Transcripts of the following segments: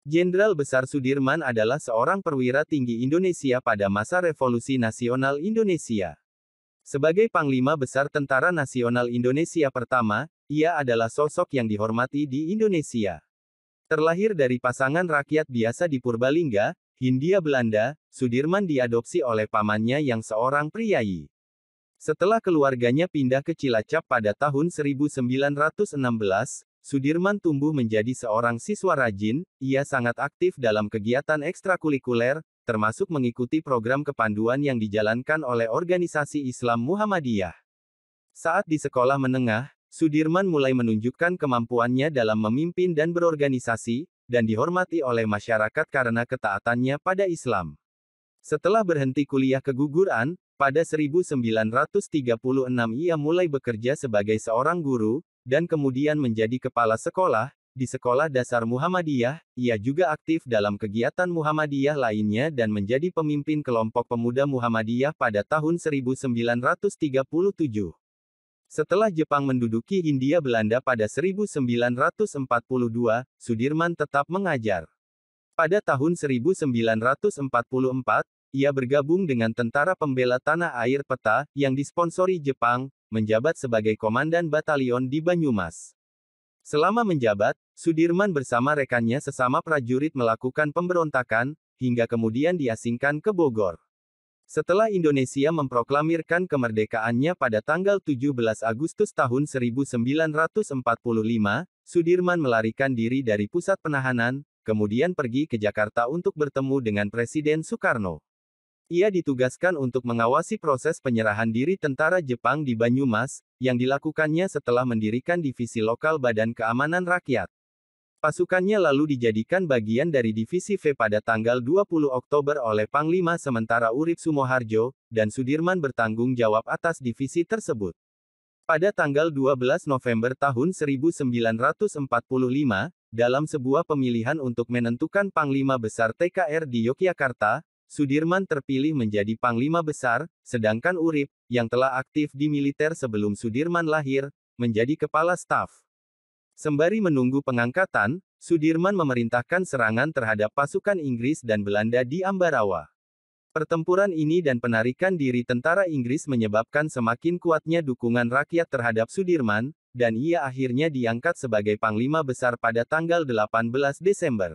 Jenderal Besar Sudirman adalah seorang perwira tinggi Indonesia pada masa Revolusi Nasional Indonesia. Sebagai Panglima Besar Tentara Nasional Indonesia pertama, ia adalah sosok yang dihormati di Indonesia. Terlahir dari pasangan rakyat biasa di Purbalingga, Hindia Belanda, Sudirman diadopsi oleh pamannya yang seorang priyayi. Setelah keluarganya pindah ke Cilacap pada tahun 1916, Sudirman tumbuh menjadi seorang siswa rajin. Ia sangat aktif dalam kegiatan ekstrakurikuler, termasuk mengikuti program kepanduan yang dijalankan oleh organisasi Islam Muhammadiyah. Saat di sekolah menengah, Sudirman mulai menunjukkan kemampuannya dalam memimpin dan berorganisasi, dan dihormati oleh masyarakat karena ketaatannya pada Islam. Setelah berhenti kuliah keguguran, pada 1936 ia mulai bekerja sebagai seorang guru, dan kemudian menjadi kepala sekolah. Di Sekolah Dasar Muhammadiyah, ia juga aktif dalam kegiatan Muhammadiyah lainnya dan menjadi pemimpin kelompok pemuda Muhammadiyah pada tahun 1937. Setelah Jepang menduduki Hindia Belanda pada 1942, Sudirman tetap mengajar. Pada tahun 1944, ia bergabung dengan Tentara Pembela Tanah Air Peta, yang disponsori Jepang, menjabat sebagai Komandan Batalion di Banyumas. Selama menjabat, Sudirman bersama rekannya sesama prajurit melakukan pemberontakan, hingga kemudian diasingkan ke Bogor. Setelah Indonesia memproklamirkan kemerdekaannya pada tanggal 17 Agustus tahun 1945, Sudirman melarikan diri dari pusat penahanan, kemudian pergi ke Jakarta untuk bertemu dengan Presiden Soekarno. Ia ditugaskan untuk mengawasi proses penyerahan diri tentara Jepang di Banyumas, yang dilakukannya setelah mendirikan divisi lokal Badan Keamanan Rakyat. Pasukannya lalu dijadikan bagian dari Divisi V pada tanggal 20 Oktober oleh Panglima Sementara Urip Sumoharjo, dan Sudirman bertanggung jawab atas divisi tersebut. Pada tanggal 12 November tahun 1945, dalam sebuah pemilihan untuk menentukan Panglima Besar TKR di Yogyakarta, Sudirman terpilih menjadi Panglima Besar, sedangkan Urip, yang telah aktif di militer sebelum Sudirman lahir, menjadi Kepala Staf. Sembari menunggu pengangkatan, Sudirman memerintahkan serangan terhadap pasukan Inggris dan Belanda di Ambarawa. Pertempuran ini dan penarikan diri tentara Inggris menyebabkan semakin kuatnya dukungan rakyat terhadap Sudirman, dan ia akhirnya diangkat sebagai Panglima Besar pada tanggal 18 Desember.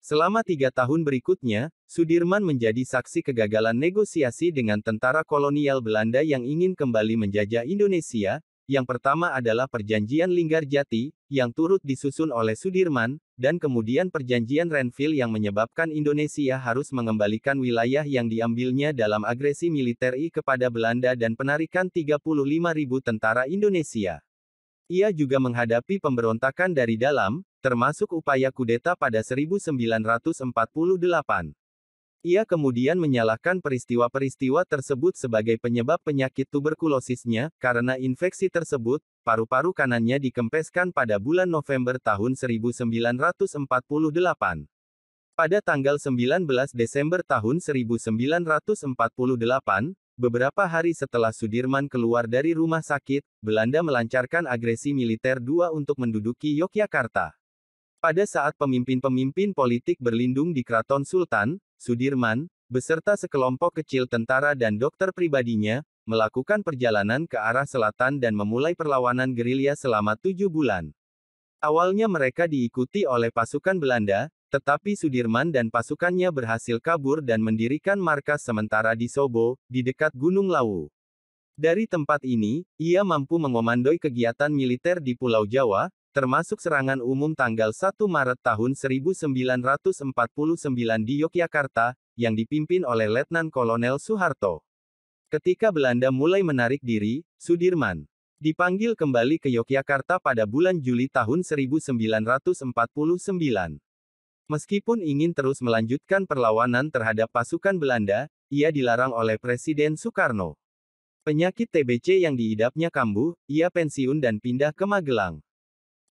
Selama 3 tahun berikutnya, Sudirman menjadi saksi kegagalan negosiasi dengan tentara kolonial Belanda yang ingin kembali menjajah Indonesia. Yang pertama adalah Perjanjian Linggarjati, yang turut disusun oleh Sudirman, dan kemudian Perjanjian Renville yang menyebabkan Indonesia harus mengembalikan wilayah yang diambilnya dalam agresi militer kepada Belanda dan penarikan 35.000 tentara Indonesia. Ia juga menghadapi pemberontakan dari dalam, termasuk upaya kudeta pada 1948. Ia kemudian menyalahkan peristiwa-peristiwa tersebut sebagai penyebab penyakit tuberkulosisnya. Karena infeksi tersebut, paru-paru kanannya dikempeskan pada bulan November tahun 1948. Pada tanggal 19 Desember tahun 1948, beberapa hari setelah Sudirman keluar dari rumah sakit, Belanda melancarkan agresi militer II untuk menduduki Yogyakarta. Pada saat pemimpin-pemimpin politik berlindung di Keraton Sultan, Sudirman, beserta sekelompok kecil tentara dan dokter pribadinya, melakukan perjalanan ke arah selatan dan memulai perlawanan gerilya selama 7 bulan. Awalnya mereka diikuti oleh pasukan Belanda, tetapi Sudirman dan pasukannya berhasil kabur dan mendirikan markas sementara di Sobo, di dekat Gunung Lawu. Dari tempat ini, ia mampu mengomandoi kegiatan militer di Pulau Jawa, termasuk serangan umum tanggal 1 Maret tahun 1949 di Yogyakarta, yang dipimpin oleh Letnan Kolonel Soeharto. Ketika Belanda mulai menarik diri, Sudirman dipanggil kembali ke Yogyakarta pada bulan Juli tahun 1949. Meskipun ingin terus melanjutkan perlawanan terhadap pasukan Belanda, ia dilarang oleh Presiden Soekarno. Penyakit TBC yang diidapnya kambuh, ia pensiun dan pindah ke Magelang.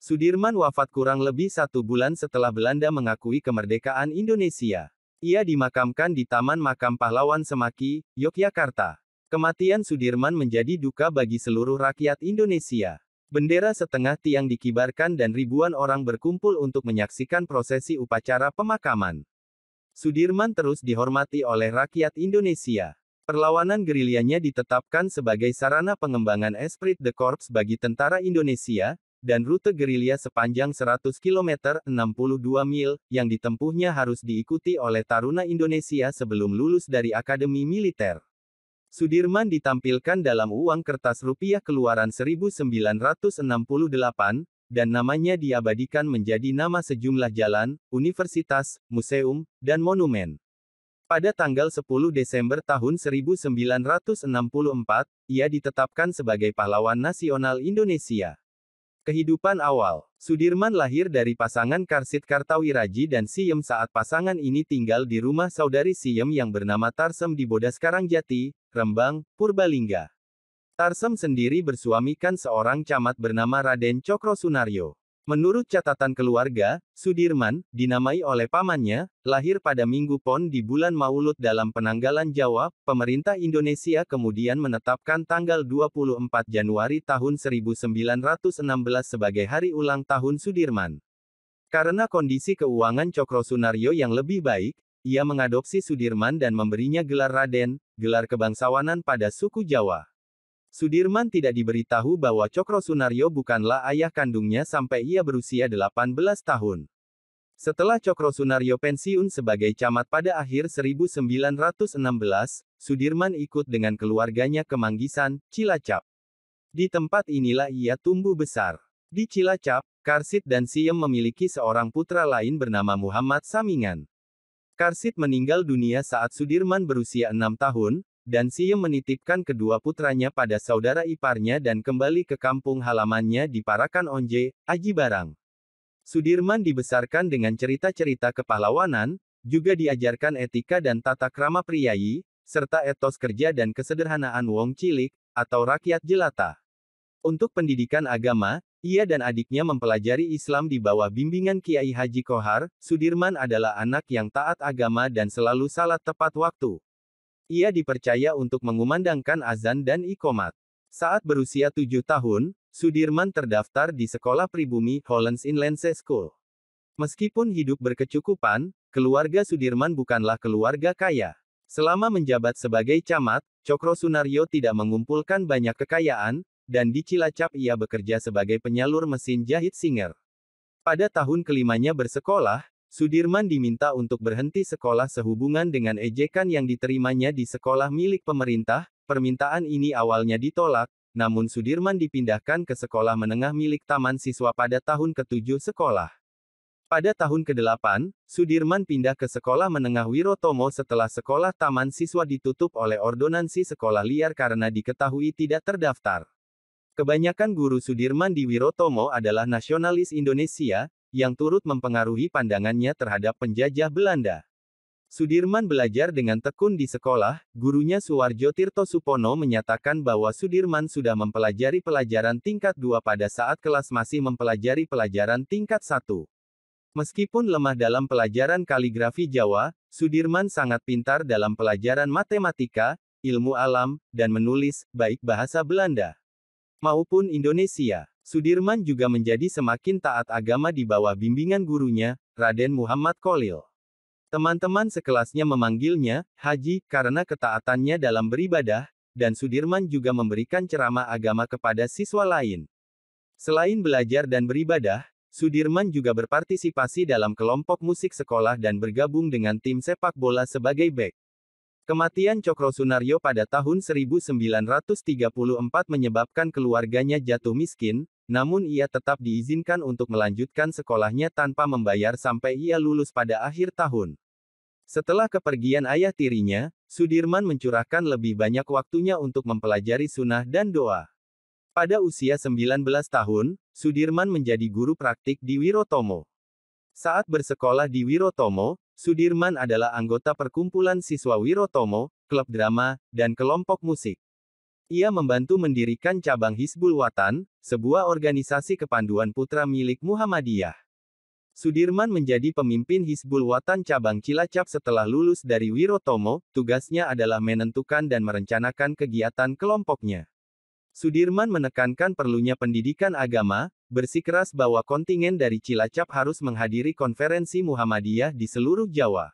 Sudirman wafat kurang lebih 1 bulan setelah Belanda mengakui kemerdekaan Indonesia. Ia dimakamkan di Taman Makam Pahlawan Semaki, Yogyakarta. Kematian Sudirman menjadi duka bagi seluruh rakyat Indonesia. Bendera setengah tiang dikibarkan dan ribuan orang berkumpul untuk menyaksikan prosesi upacara pemakaman. Sudirman terus dihormati oleh rakyat Indonesia. Perlawanan gerilyanya ditetapkan sebagai sarana pengembangan esprit de corps bagi tentara Indonesia, dan rute gerilya sepanjang 100 km 62 mil, yang ditempuhnya harus diikuti oleh taruna Indonesia sebelum lulus dari Akademi Militer. Sudirman ditampilkan dalam uang kertas rupiah keluaran 1968, dan namanya diabadikan menjadi nama sejumlah jalan, universitas, museum, dan monumen. Pada tanggal 10 Desember tahun 1964, ia ditetapkan sebagai pahlawan nasional Indonesia. Kehidupan awal. Sudirman lahir dari pasangan Karsid Kartawiraji dan Siem saat pasangan ini tinggal di rumah saudari Siem yang bernama Tarsem di Bodas Karangjati, Rembang, Purbalingga. Tarsem sendiri bersuamikan seorang camat bernama Raden Cokro Sunaryo. Menurut catatan keluarga, Sudirman, dinamai oleh pamannya, lahir pada Minggu Pon di bulan Maulud dalam penanggalan Jawa. Pemerintah Indonesia kemudian menetapkan tanggal 24 Januari tahun 1916 sebagai hari ulang tahun Sudirman. Karena kondisi keuangan Cokro Sunaryo yang lebih baik, ia mengadopsi Sudirman dan memberinya gelar Raden, gelar kebangsawanan pada suku Jawa. Sudirman tidak diberitahu bahwa Cokro Sunaryo bukanlah ayah kandungnya sampai ia berusia 18 tahun. Setelah Cokro Sunaryo pensiun sebagai camat pada akhir 1916, Sudirman ikut dengan keluarganya ke Manggisan, Cilacap. Di tempat inilah ia tumbuh besar. Di Cilacap, Karsid dan Siem memiliki seorang putra lain bernama Muhammad Samingan. Karsid meninggal dunia saat Sudirman berusia 6 tahun, dan Siem menitipkan kedua putranya pada saudara iparnya dan kembali ke kampung halamannya di Parakan Onje, Aji Barang. Sudirman dibesarkan dengan cerita-cerita kepahlawanan, juga diajarkan etika dan tata krama priayi, serta etos kerja dan kesederhanaan wong cilik, atau rakyat jelata. Untuk pendidikan agama, ia dan adiknya mempelajari Islam di bawah bimbingan Kiai Haji Kohar. Sudirman adalah anak yang taat agama dan selalu salat tepat waktu. Ia dipercaya untuk mengumandangkan azan dan iqomat. Saat berusia 7 tahun, Sudirman terdaftar di sekolah pribumi, Hollands Inland School. Meskipun hidup berkecukupan, keluarga Sudirman bukanlah keluarga kaya. Selama menjabat sebagai camat, Cokro Sunaryo tidak mengumpulkan banyak kekayaan, dan di Cilacap ia bekerja sebagai penyalur mesin jahit singer. Pada tahun kelimanya bersekolah, Sudirman diminta untuk berhenti sekolah sehubungan dengan ejekan yang diterimanya di sekolah milik pemerintah. Permintaan ini awalnya ditolak, namun Sudirman dipindahkan ke sekolah menengah milik Taman Siswa pada tahun ke-7 sekolah. Pada tahun ke-8, Sudirman pindah ke sekolah menengah Wirotomo setelah sekolah Taman Siswa ditutup oleh ordonansi sekolah liar karena diketahui tidak terdaftar. Kebanyakan guru Sudirman di Wirotomo adalah nasionalis Indonesia, yang turut mempengaruhi pandangannya terhadap penjajah Belanda. Sudirman belajar dengan tekun di sekolah. Gurunya Suwarjo Tirto Supono menyatakan bahwa Sudirman sudah mempelajari pelajaran tingkat 2 pada saat kelas masih mempelajari pelajaran tingkat 1. Meskipun lemah dalam pelajaran kaligrafi Jawa, Sudirman sangat pintar dalam pelajaran matematika, ilmu alam, dan menulis, baik bahasa Belanda maupun Indonesia. Sudirman juga menjadi semakin taat agama di bawah bimbingan gurunya, Raden Muhammad Kholil. Teman-teman sekelasnya memanggilnya Haji karena ketaatannya dalam beribadah, dan Sudirman juga memberikan ceramah agama kepada siswa lain. Selain belajar dan beribadah, Sudirman juga berpartisipasi dalam kelompok musik sekolah dan bergabung dengan tim sepak bola sebagai bek. Kematian Cokro Sunaryo pada tahun 1934 menyebabkan keluarganya jatuh miskin, namun ia tetap diizinkan untuk melanjutkan sekolahnya tanpa membayar sampai ia lulus pada akhir tahun. Setelah kepergian ayah tirinya, Sudirman mencurahkan lebih banyak waktunya untuk mempelajari sunnah dan doa. Pada usia 19 tahun, Sudirman menjadi guru praktik di Wirotomo. Saat bersekolah di Wirotomo, Sudirman adalah anggota perkumpulan siswa Wirotomo, klub drama, dan kelompok musik. Ia membantu mendirikan cabang Hizbul Wathan, sebuah organisasi kepanduan putra milik Muhammadiyah. Sudirman menjadi pemimpin Hizbul Wathan cabang Cilacap setelah lulus dari Wirotomo. Tugasnya adalah menentukan dan merencanakan kegiatan kelompoknya. Sudirman menekankan perlunya pendidikan agama, bersikeras bahwa kontingen dari Cilacap harus menghadiri konferensi Muhammadiyah di seluruh Jawa.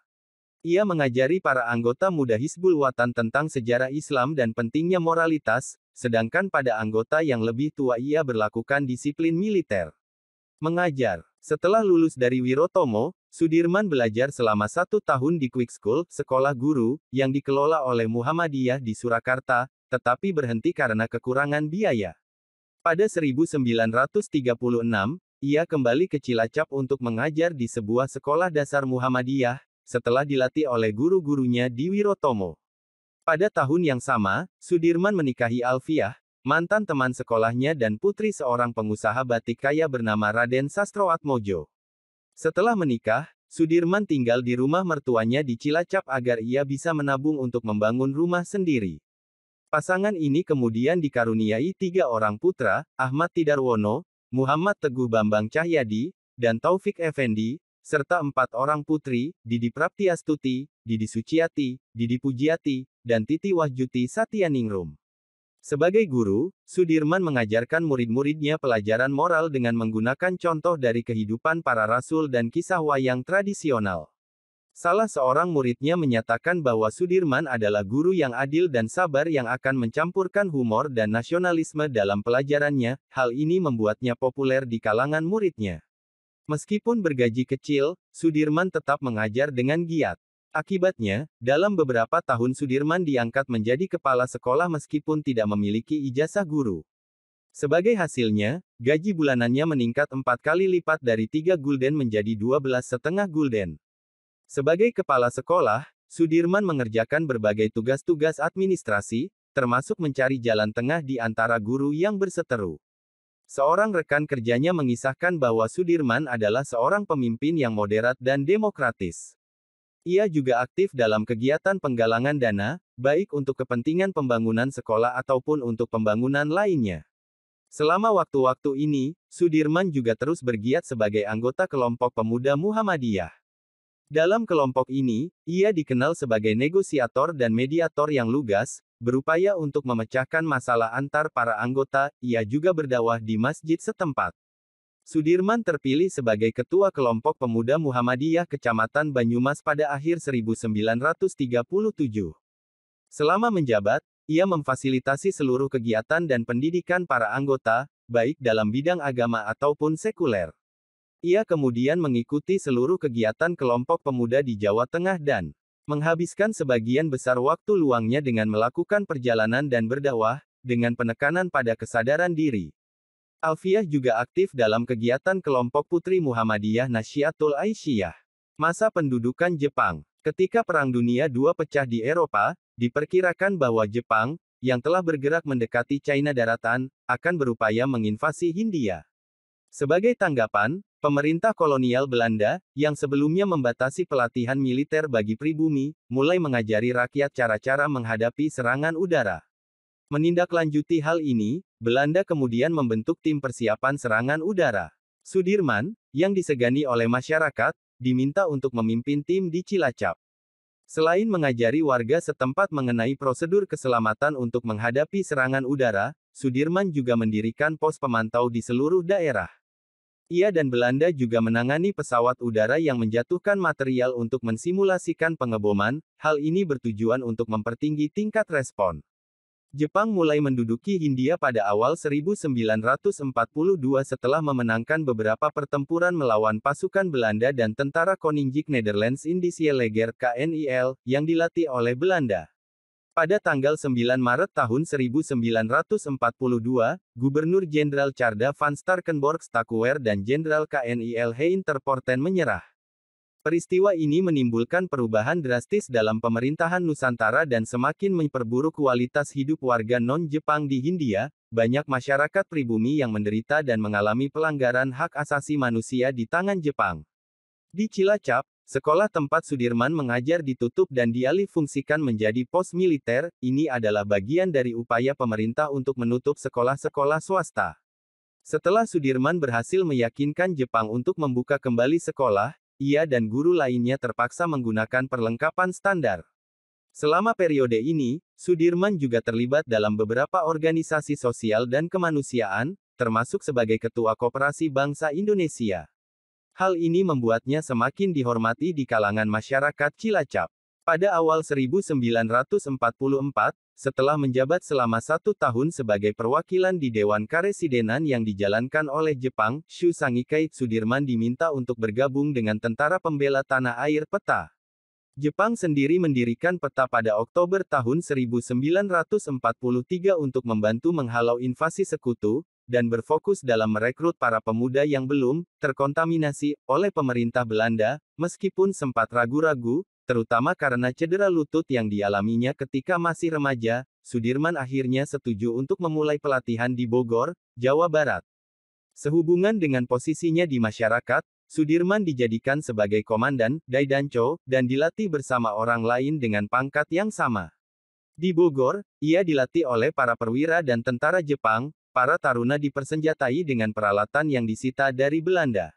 Ia mengajari para anggota muda Hizbul Wathan tentang sejarah Islam dan pentingnya moralitas, sedangkan pada anggota yang lebih tua ia berlakukan disiplin militer. Mengajar. Setelah lulus dari Wirotomo, Sudirman belajar selama 1 tahun di Quick School, sekolah guru, yang dikelola oleh Muhammadiyah di Surakarta, tetapi berhenti karena kekurangan biaya. Pada 1936, ia kembali ke Cilacap untuk mengajar di sebuah sekolah dasar Muhammadiyah, setelah dilatih oleh guru-gurunya di Wirotomo. Pada tahun yang sama, Sudirman menikahi Alfiah, mantan teman sekolahnya dan putri seorang pengusaha batik kaya bernama Raden Sastroatmojo. Setelah menikah, Sudirman tinggal di rumah mertuanya di Cilacap agar ia bisa menabung untuk membangun rumah sendiri. Pasangan ini kemudian dikaruniai 3 orang putra, Ahmad Tidarwono, Muhammad Teguh Bambang Cahyadi, dan Taufik Effendi, serta 4 orang putri, Didi Praptiastuti, Didi Suciati, Didi Pujiati, dan Titi Wahjuti Satyaningrum. Sebagai guru, Sudirman mengajarkan murid-muridnya pelajaran moral dengan menggunakan contoh dari kehidupan para rasul dan kisah wayang tradisional. Salah seorang muridnya menyatakan bahwa Sudirman adalah guru yang adil dan sabar yang akan mencampurkan humor dan nasionalisme dalam pelajarannya. Hal ini membuatnya populer di kalangan muridnya. Meskipun bergaji kecil, Sudirman tetap mengajar dengan giat. Akibatnya, dalam beberapa tahun Sudirman diangkat menjadi kepala sekolah meskipun tidak memiliki ijazah guru. Sebagai hasilnya, gaji bulanannya meningkat 4 kali lipat dari 3 gulden menjadi 12,5 gulden. Sebagai kepala sekolah, Sudirman mengerjakan berbagai tugas-tugas administrasi, termasuk mencari jalan tengah di antara guru yang berseteru. Seorang rekan kerjanya mengisahkan bahwa Sudirman adalah seorang pemimpin yang moderat dan demokratis. Ia juga aktif dalam kegiatan penggalangan dana, baik untuk kepentingan pembangunan sekolah ataupun untuk pembangunan lainnya. Selama waktu-waktu ini, Sudirman juga terus bergiat sebagai anggota kelompok pemuda Muhammadiyah. Dalam kelompok ini, ia dikenal sebagai negosiator dan mediator yang lugas, berupaya untuk memecahkan masalah antar para anggota. Ia juga berdakwah di masjid setempat. Sudirman terpilih sebagai Ketua Kelompok Pemuda Muhammadiyah Kecamatan Banyumas pada akhir 1937. Selama menjabat, ia memfasilitasi seluruh kegiatan dan pendidikan para anggota, baik dalam bidang agama ataupun sekuler. Ia kemudian mengikuti seluruh kegiatan kelompok pemuda di Jawa Tengah dan menghabiskan sebagian besar waktu luangnya dengan melakukan perjalanan dan berdakwah, dengan penekanan pada kesadaran diri. Alfiah juga aktif dalam kegiatan kelompok putri Muhammadiyah Nasyiatul Aisyah. Masa pendudukan Jepang. Ketika Perang Dunia II pecah di Eropa, diperkirakan bahwa Jepang, yang telah bergerak mendekati China daratan, akan berupaya menginvasi Hindia. Sebagai tanggapan, pemerintah kolonial Belanda, yang sebelumnya membatasi pelatihan militer bagi pribumi, mulai mengajari rakyat cara-cara menghadapi serangan udara. Menindaklanjuti hal ini, Belanda kemudian membentuk tim persiapan serangan udara. Sudirman, yang disegani oleh masyarakat, diminta untuk memimpin tim di Cilacap. Selain mengajari warga setempat mengenai prosedur keselamatan untuk menghadapi serangan udara, Sudirman juga mendirikan pos pemantau di seluruh daerah. Ia dan Belanda juga menangani pesawat udara yang menjatuhkan material untuk mensimulasikan pengeboman. Hal ini bertujuan untuk mempertinggi tingkat respon. Jepang mulai menduduki Hindia pada awal 1942 setelah memenangkan beberapa pertempuran melawan pasukan Belanda dan tentara Koninklijk Nederlands Indische Leger KNIL, yang dilatih oleh Belanda. Pada tanggal 9 Maret tahun 1942, Gubernur Jenderal Tjarda van Starkenborgh Stacquer dan Jenderal KNIL Hein ter Poorten menyerah. Peristiwa ini menimbulkan perubahan drastis dalam pemerintahan Nusantara dan semakin memperburuk kualitas hidup warga non-Jepang di Hindia. Banyak masyarakat pribumi yang menderita dan mengalami pelanggaran hak asasi manusia di tangan Jepang. Di Cilacap, sekolah tempat Sudirman mengajar ditutup dan dialihfungsikan menjadi pos militer. Ini adalah bagian dari upaya pemerintah untuk menutup sekolah-sekolah swasta. Setelah Sudirman berhasil meyakinkan Jepang untuk membuka kembali sekolah, ia dan guru lainnya terpaksa menggunakan perlengkapan standar. Selama periode ini, Sudirman juga terlibat dalam beberapa organisasi sosial dan kemanusiaan, termasuk sebagai Ketua Koperasi Bangsa Indonesia. Hal ini membuatnya semakin dihormati di kalangan masyarakat Cilacap. Pada awal 1944, setelah menjabat selama 1 tahun sebagai perwakilan di Dewan Karesidenan yang dijalankan oleh Jepang, Shu Sangikai Sudirman diminta untuk bergabung dengan Tentara Pembela Tanah Air PETA. Jepang sendiri mendirikan PETA pada Oktober tahun 1943 untuk membantu menghalau invasi sekutu, dan berfokus dalam merekrut para pemuda yang belum terkontaminasi oleh pemerintah Belanda, meskipun sempat ragu-ragu, terutama karena cedera lutut yang dialaminya ketika masih remaja. Sudirman akhirnya setuju untuk memulai pelatihan di Bogor, Jawa Barat. Sehubungan dengan posisinya di masyarakat, Sudirman dijadikan sebagai komandan Daidancho, dan dilatih bersama orang lain dengan pangkat yang sama. Di Bogor, ia dilatih oleh para perwira dan tentara Jepang. Para taruna dipersenjatai dengan peralatan yang disita dari Belanda.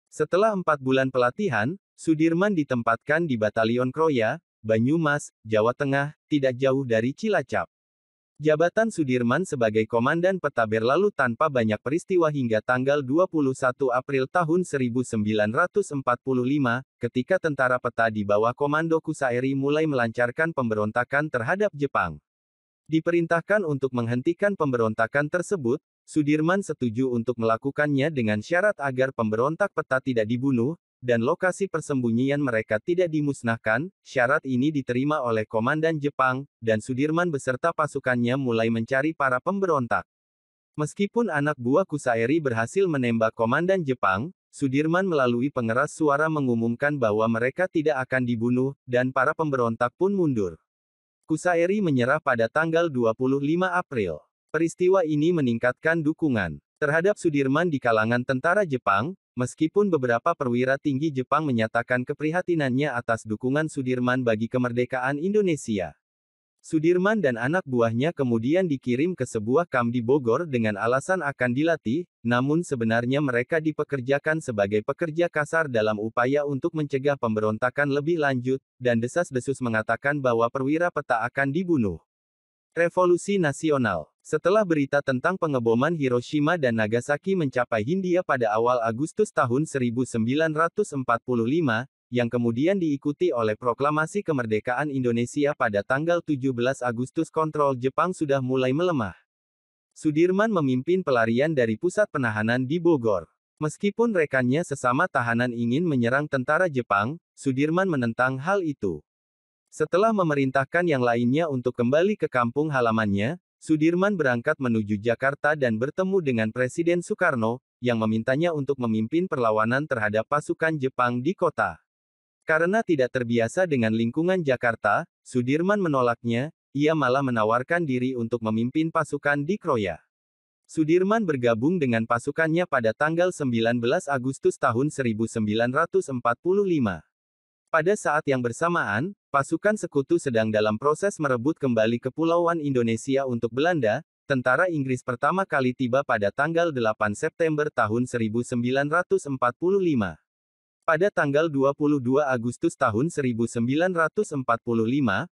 Setelah 4 bulan pelatihan, Sudirman ditempatkan di Batalion Kroya, Banyumas, Jawa Tengah, tidak jauh dari Cilacap. Jabatan Sudirman sebagai Komandan PETA berlalu tanpa banyak peristiwa hingga tanggal 21 April tahun 1945, ketika tentara PETA di bawah komando Kusairi mulai melancarkan pemberontakan terhadap Jepang. Diperintahkan untuk menghentikan pemberontakan tersebut, Sudirman setuju untuk melakukannya dengan syarat agar pemberontak PETA tidak dibunuh, dan lokasi persembunyian mereka tidak dimusnahkan. Syarat ini diterima oleh Komandan Jepang, dan Sudirman beserta pasukannya mulai mencari para pemberontak. Meskipun anak buah Kusairi berhasil menembak Komandan Jepang, Sudirman melalui pengeras suara mengumumkan bahwa mereka tidak akan dibunuh, dan para pemberontak pun mundur. Kusairi menyerah pada tanggal 25 April. Peristiwa ini meningkatkan dukungan terhadap Sudirman di kalangan tentara Jepang, meskipun beberapa perwira tinggi Jepang menyatakan keprihatinannya atas dukungan Sudirman bagi kemerdekaan Indonesia. Sudirman dan anak buahnya kemudian dikirim ke sebuah kamp di Bogor dengan alasan akan dilatih, namun sebenarnya mereka dipekerjakan sebagai pekerja kasar dalam upaya untuk mencegah pemberontakan lebih lanjut, dan desas-desus mengatakan bahwa perwira PETA akan dibunuh. Revolusi Nasional. Setelah berita tentang pengeboman Hiroshima dan Nagasaki mencapai Hindia pada awal Agustus tahun 1945, yang kemudian diikuti oleh proklamasi kemerdekaan Indonesia pada tanggal 17 Agustus, kontrol Jepang sudah mulai melemah. Sudirman memimpin pelarian dari pusat penahanan di Bogor. Meskipun rekannya sesama tahanan ingin menyerang tentara Jepang, Sudirman menentang hal itu. Setelah memerintahkan yang lainnya untuk kembali ke kampung halamannya, Sudirman berangkat menuju Jakarta dan bertemu dengan Presiden Soekarno, yang memintanya untuk memimpin perlawanan terhadap pasukan Jepang di kota. Karena tidak terbiasa dengan lingkungan Jakarta, Sudirman menolaknya, ia malah menawarkan diri untuk memimpin pasukan di Kroya. Sudirman bergabung dengan pasukannya pada tanggal 19 Agustus tahun 1945. Pada saat yang bersamaan, pasukan sekutu sedang dalam proses merebut kembali Kepulauan Indonesia untuk Belanda. Tentara Inggris pertama kali tiba pada tanggal 8 September tahun 1945. Pada tanggal 22 Agustus tahun 1945,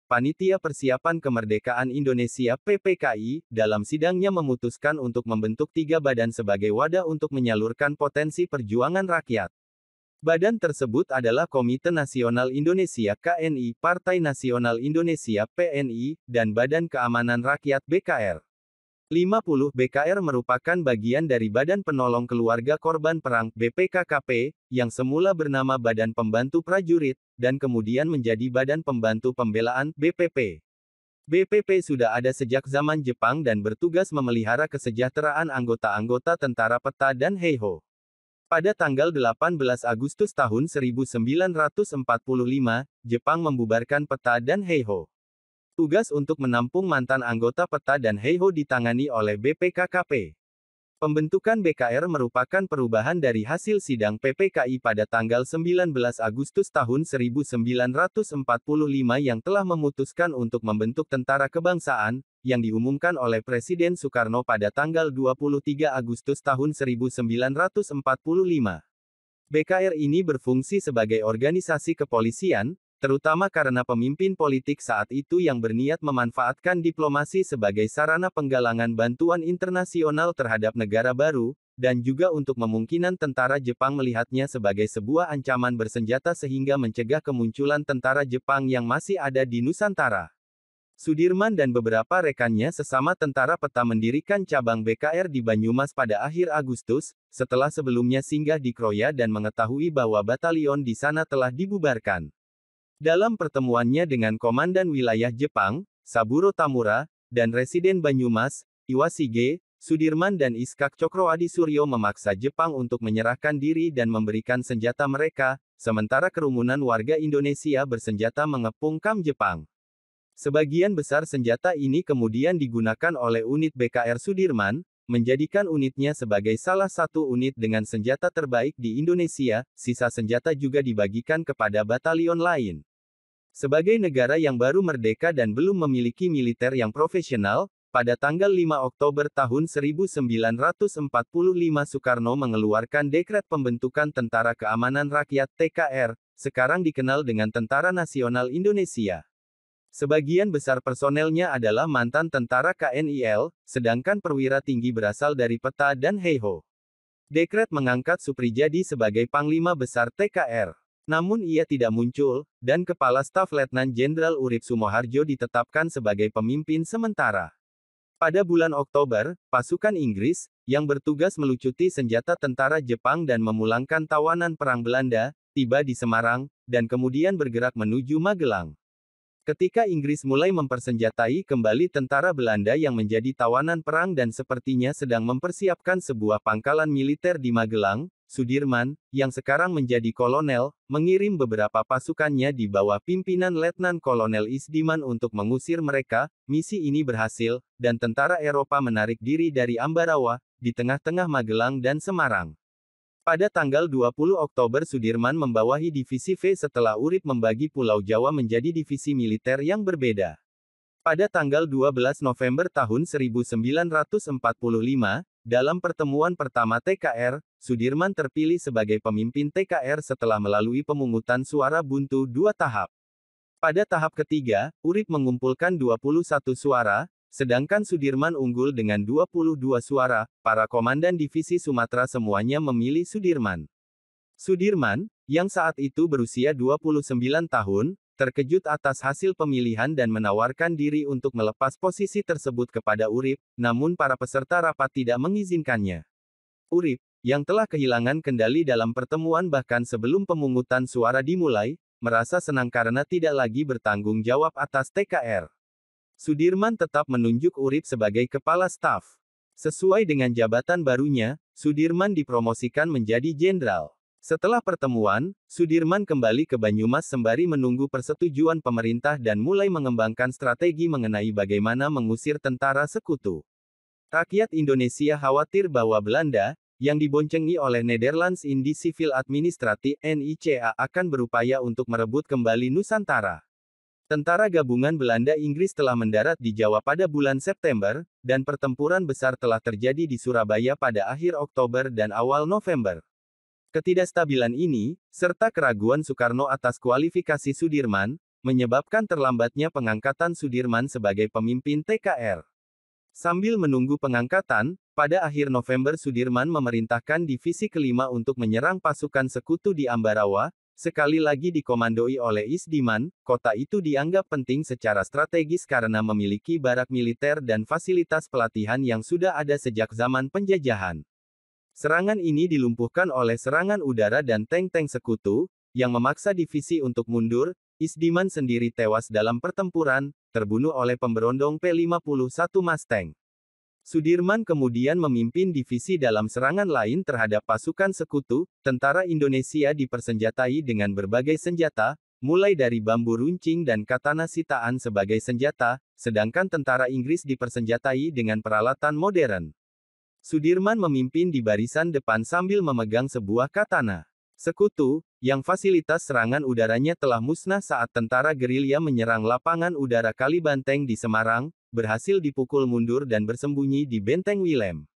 Panitia Persiapan Kemerdekaan Indonesia (PPKI) dalam sidangnya memutuskan untuk membentuk 3 badan sebagai wadah untuk menyalurkan potensi perjuangan rakyat. Badan tersebut adalah Komite Nasional Indonesia (KNI), Partai Nasional Indonesia (PNI), dan Badan Keamanan Rakyat (BKR). 50 BKR merupakan bagian dari Badan Penolong Keluarga Korban Perang (BPKKP), yang semula bernama Badan Pembantu Prajurit, dan kemudian menjadi Badan Pembantu Pembelaan (BPP). BPP sudah ada sejak zaman Jepang dan bertugas memelihara kesejahteraan anggota-anggota tentara PETA dan Heiho. Pada tanggal 18 Agustus tahun 1945, Jepang membubarkan PETA dan Heiho. Tugas untuk menampung mantan anggota PETA dan Heiho ditangani oleh BPKKP. Pembentukan BKR merupakan perubahan dari hasil sidang PPKI pada tanggal 19 Agustus tahun 1945 yang telah memutuskan untuk membentuk Tentara Kebangsaan, yang diumumkan oleh Presiden Soekarno pada tanggal 23 Agustus tahun 1945. BKR ini berfungsi sebagai organisasi kepolisian, terutama karena pemimpin politik saat itu yang berniat memanfaatkan diplomasi sebagai sarana penggalangan bantuan internasional terhadap negara baru, dan juga untuk memungkinkan tentara Jepang melihatnya sebagai sebuah ancaman bersenjata sehingga mencegah kemunculan tentara Jepang yang masih ada di Nusantara. Sudirman dan beberapa rekannya sesama tentara peta mendirikan cabang BKR di Banyumas pada akhir Agustus, setelah sebelumnya singgah di Kroya dan mengetahui bahwa batalion di sana telah dibubarkan. Dalam pertemuannya dengan Komandan Wilayah Jepang, Saburo Tamura, dan Residen Banyumas, Iwashige, Sudirman dan Iskak Cokroadi Suryo memaksa Jepang untuk menyerahkan diri dan memberikan senjata mereka, sementara kerumunan warga Indonesia bersenjata mengepung kamp Jepang. Sebagian besar senjata ini kemudian digunakan oleh unit BKR Sudirman, menjadikan unitnya sebagai salah satu unit dengan senjata terbaik di Indonesia, sisa senjata juga dibagikan kepada batalion lain. Sebagai negara yang baru merdeka dan belum memiliki militer yang profesional, pada tanggal 5 Oktober tahun 1945 Soekarno mengeluarkan dekret pembentukan Tentara Keamanan Rakyat (TKR), sekarang dikenal dengan Tentara Nasional Indonesia. Sebagian besar personelnya adalah mantan tentara KNIL, sedangkan perwira tinggi berasal dari Peta dan Heiho. Dekret mengangkat Suprijadi sebagai Panglima Besar TKR. Namun ia tidak muncul, dan Kepala Staf Letnan Jenderal Urip Sumoharjo ditetapkan sebagai pemimpin sementara. Pada bulan Oktober, pasukan Inggris, yang bertugas melucuti senjata tentara Jepang dan memulangkan tawanan perang Belanda, tiba di Semarang, dan kemudian bergerak menuju Magelang. Ketika Inggris mulai mempersenjatai kembali tentara Belanda yang menjadi tawanan perang dan sepertinya sedang mempersiapkan sebuah pangkalan militer di Magelang, Sudirman, yang sekarang menjadi kolonel, mengirim beberapa pasukannya di bawah pimpinan Letnan Kolonel Isdiman untuk mengusir mereka. Misi ini berhasil, dan tentara Eropa menarik diri dari Ambarawa, di tengah-tengah Magelang dan Semarang. Pada tanggal 20 Oktober Sudirman membawahi Divisi V setelah Urip membagi Pulau Jawa menjadi divisi militer yang berbeda. Pada tanggal 12 November tahun 1945, dalam pertemuan pertama TKR, Sudirman terpilih sebagai pemimpin TKR setelah melalui pemungutan suara buntu 2 tahap. Pada tahap ketiga, Urip mengumpulkan 21 suara, sedangkan Sudirman unggul dengan 22 suara. Para komandan divisi Sumatera semuanya memilih Sudirman. Sudirman, yang saat itu berusia 29 tahun, terkejut atas hasil pemilihan dan menawarkan diri untuk melepas posisi tersebut kepada Urip, namun para peserta rapat tidak mengizinkannya. Urip, yang telah kehilangan kendali dalam pertemuan bahkan sebelum pemungutan suara dimulai, merasa senang karena tidak lagi bertanggung jawab atas TKR. Sudirman tetap menunjuk Urip sebagai kepala staf. Sesuai dengan jabatan barunya, Sudirman dipromosikan menjadi jenderal. Setelah pertemuan, Sudirman kembali ke Banyumas sembari menunggu persetujuan pemerintah dan mulai mengembangkan strategi mengenai bagaimana mengusir tentara sekutu. Rakyat Indonesia khawatir bahwa Belanda, yang diboncengi oleh Nederlands Indische Civil Administratie (NICA) akan berupaya untuk merebut kembali Nusantara. Tentara gabungan Belanda-Inggris telah mendarat di Jawa pada bulan September, dan pertempuran besar telah terjadi di Surabaya pada akhir Oktober dan awal November. Ketidakstabilan ini, serta keraguan Soekarno atas kualifikasi Sudirman, menyebabkan terlambatnya pengangkatan Sudirman sebagai pemimpin TKR. Sambil menunggu pengangkatan, pada akhir November Sudirman memerintahkan Divisi Kelima untuk menyerang pasukan sekutu di Ambarawa, sekali lagi dikomandoi oleh Isdiman. Kota itu dianggap penting secara strategis karena memiliki barak militer dan fasilitas pelatihan yang sudah ada sejak zaman penjajahan. Serangan ini dilumpuhkan oleh serangan udara dan tank-tank sekutu, yang memaksa divisi untuk mundur. Isdiman sendiri tewas dalam pertempuran, terbunuh oleh pemberondong P-51 Mustang. Sudirman kemudian memimpin divisi dalam serangan lain terhadap pasukan sekutu. Tentara Indonesia dipersenjatai dengan berbagai senjata, mulai dari bambu runcing dan katana sitaan sebagai senjata, sedangkan tentara Inggris dipersenjatai dengan peralatan modern. Sudirman memimpin di barisan depan sambil memegang sebuah katana. Sekutu, yang fasilitas serangan udaranya telah musnah saat tentara gerilya menyerang lapangan udara Kalibanteng di Semarang, berhasil dipukul mundur dan bersembunyi di Benteng Willem.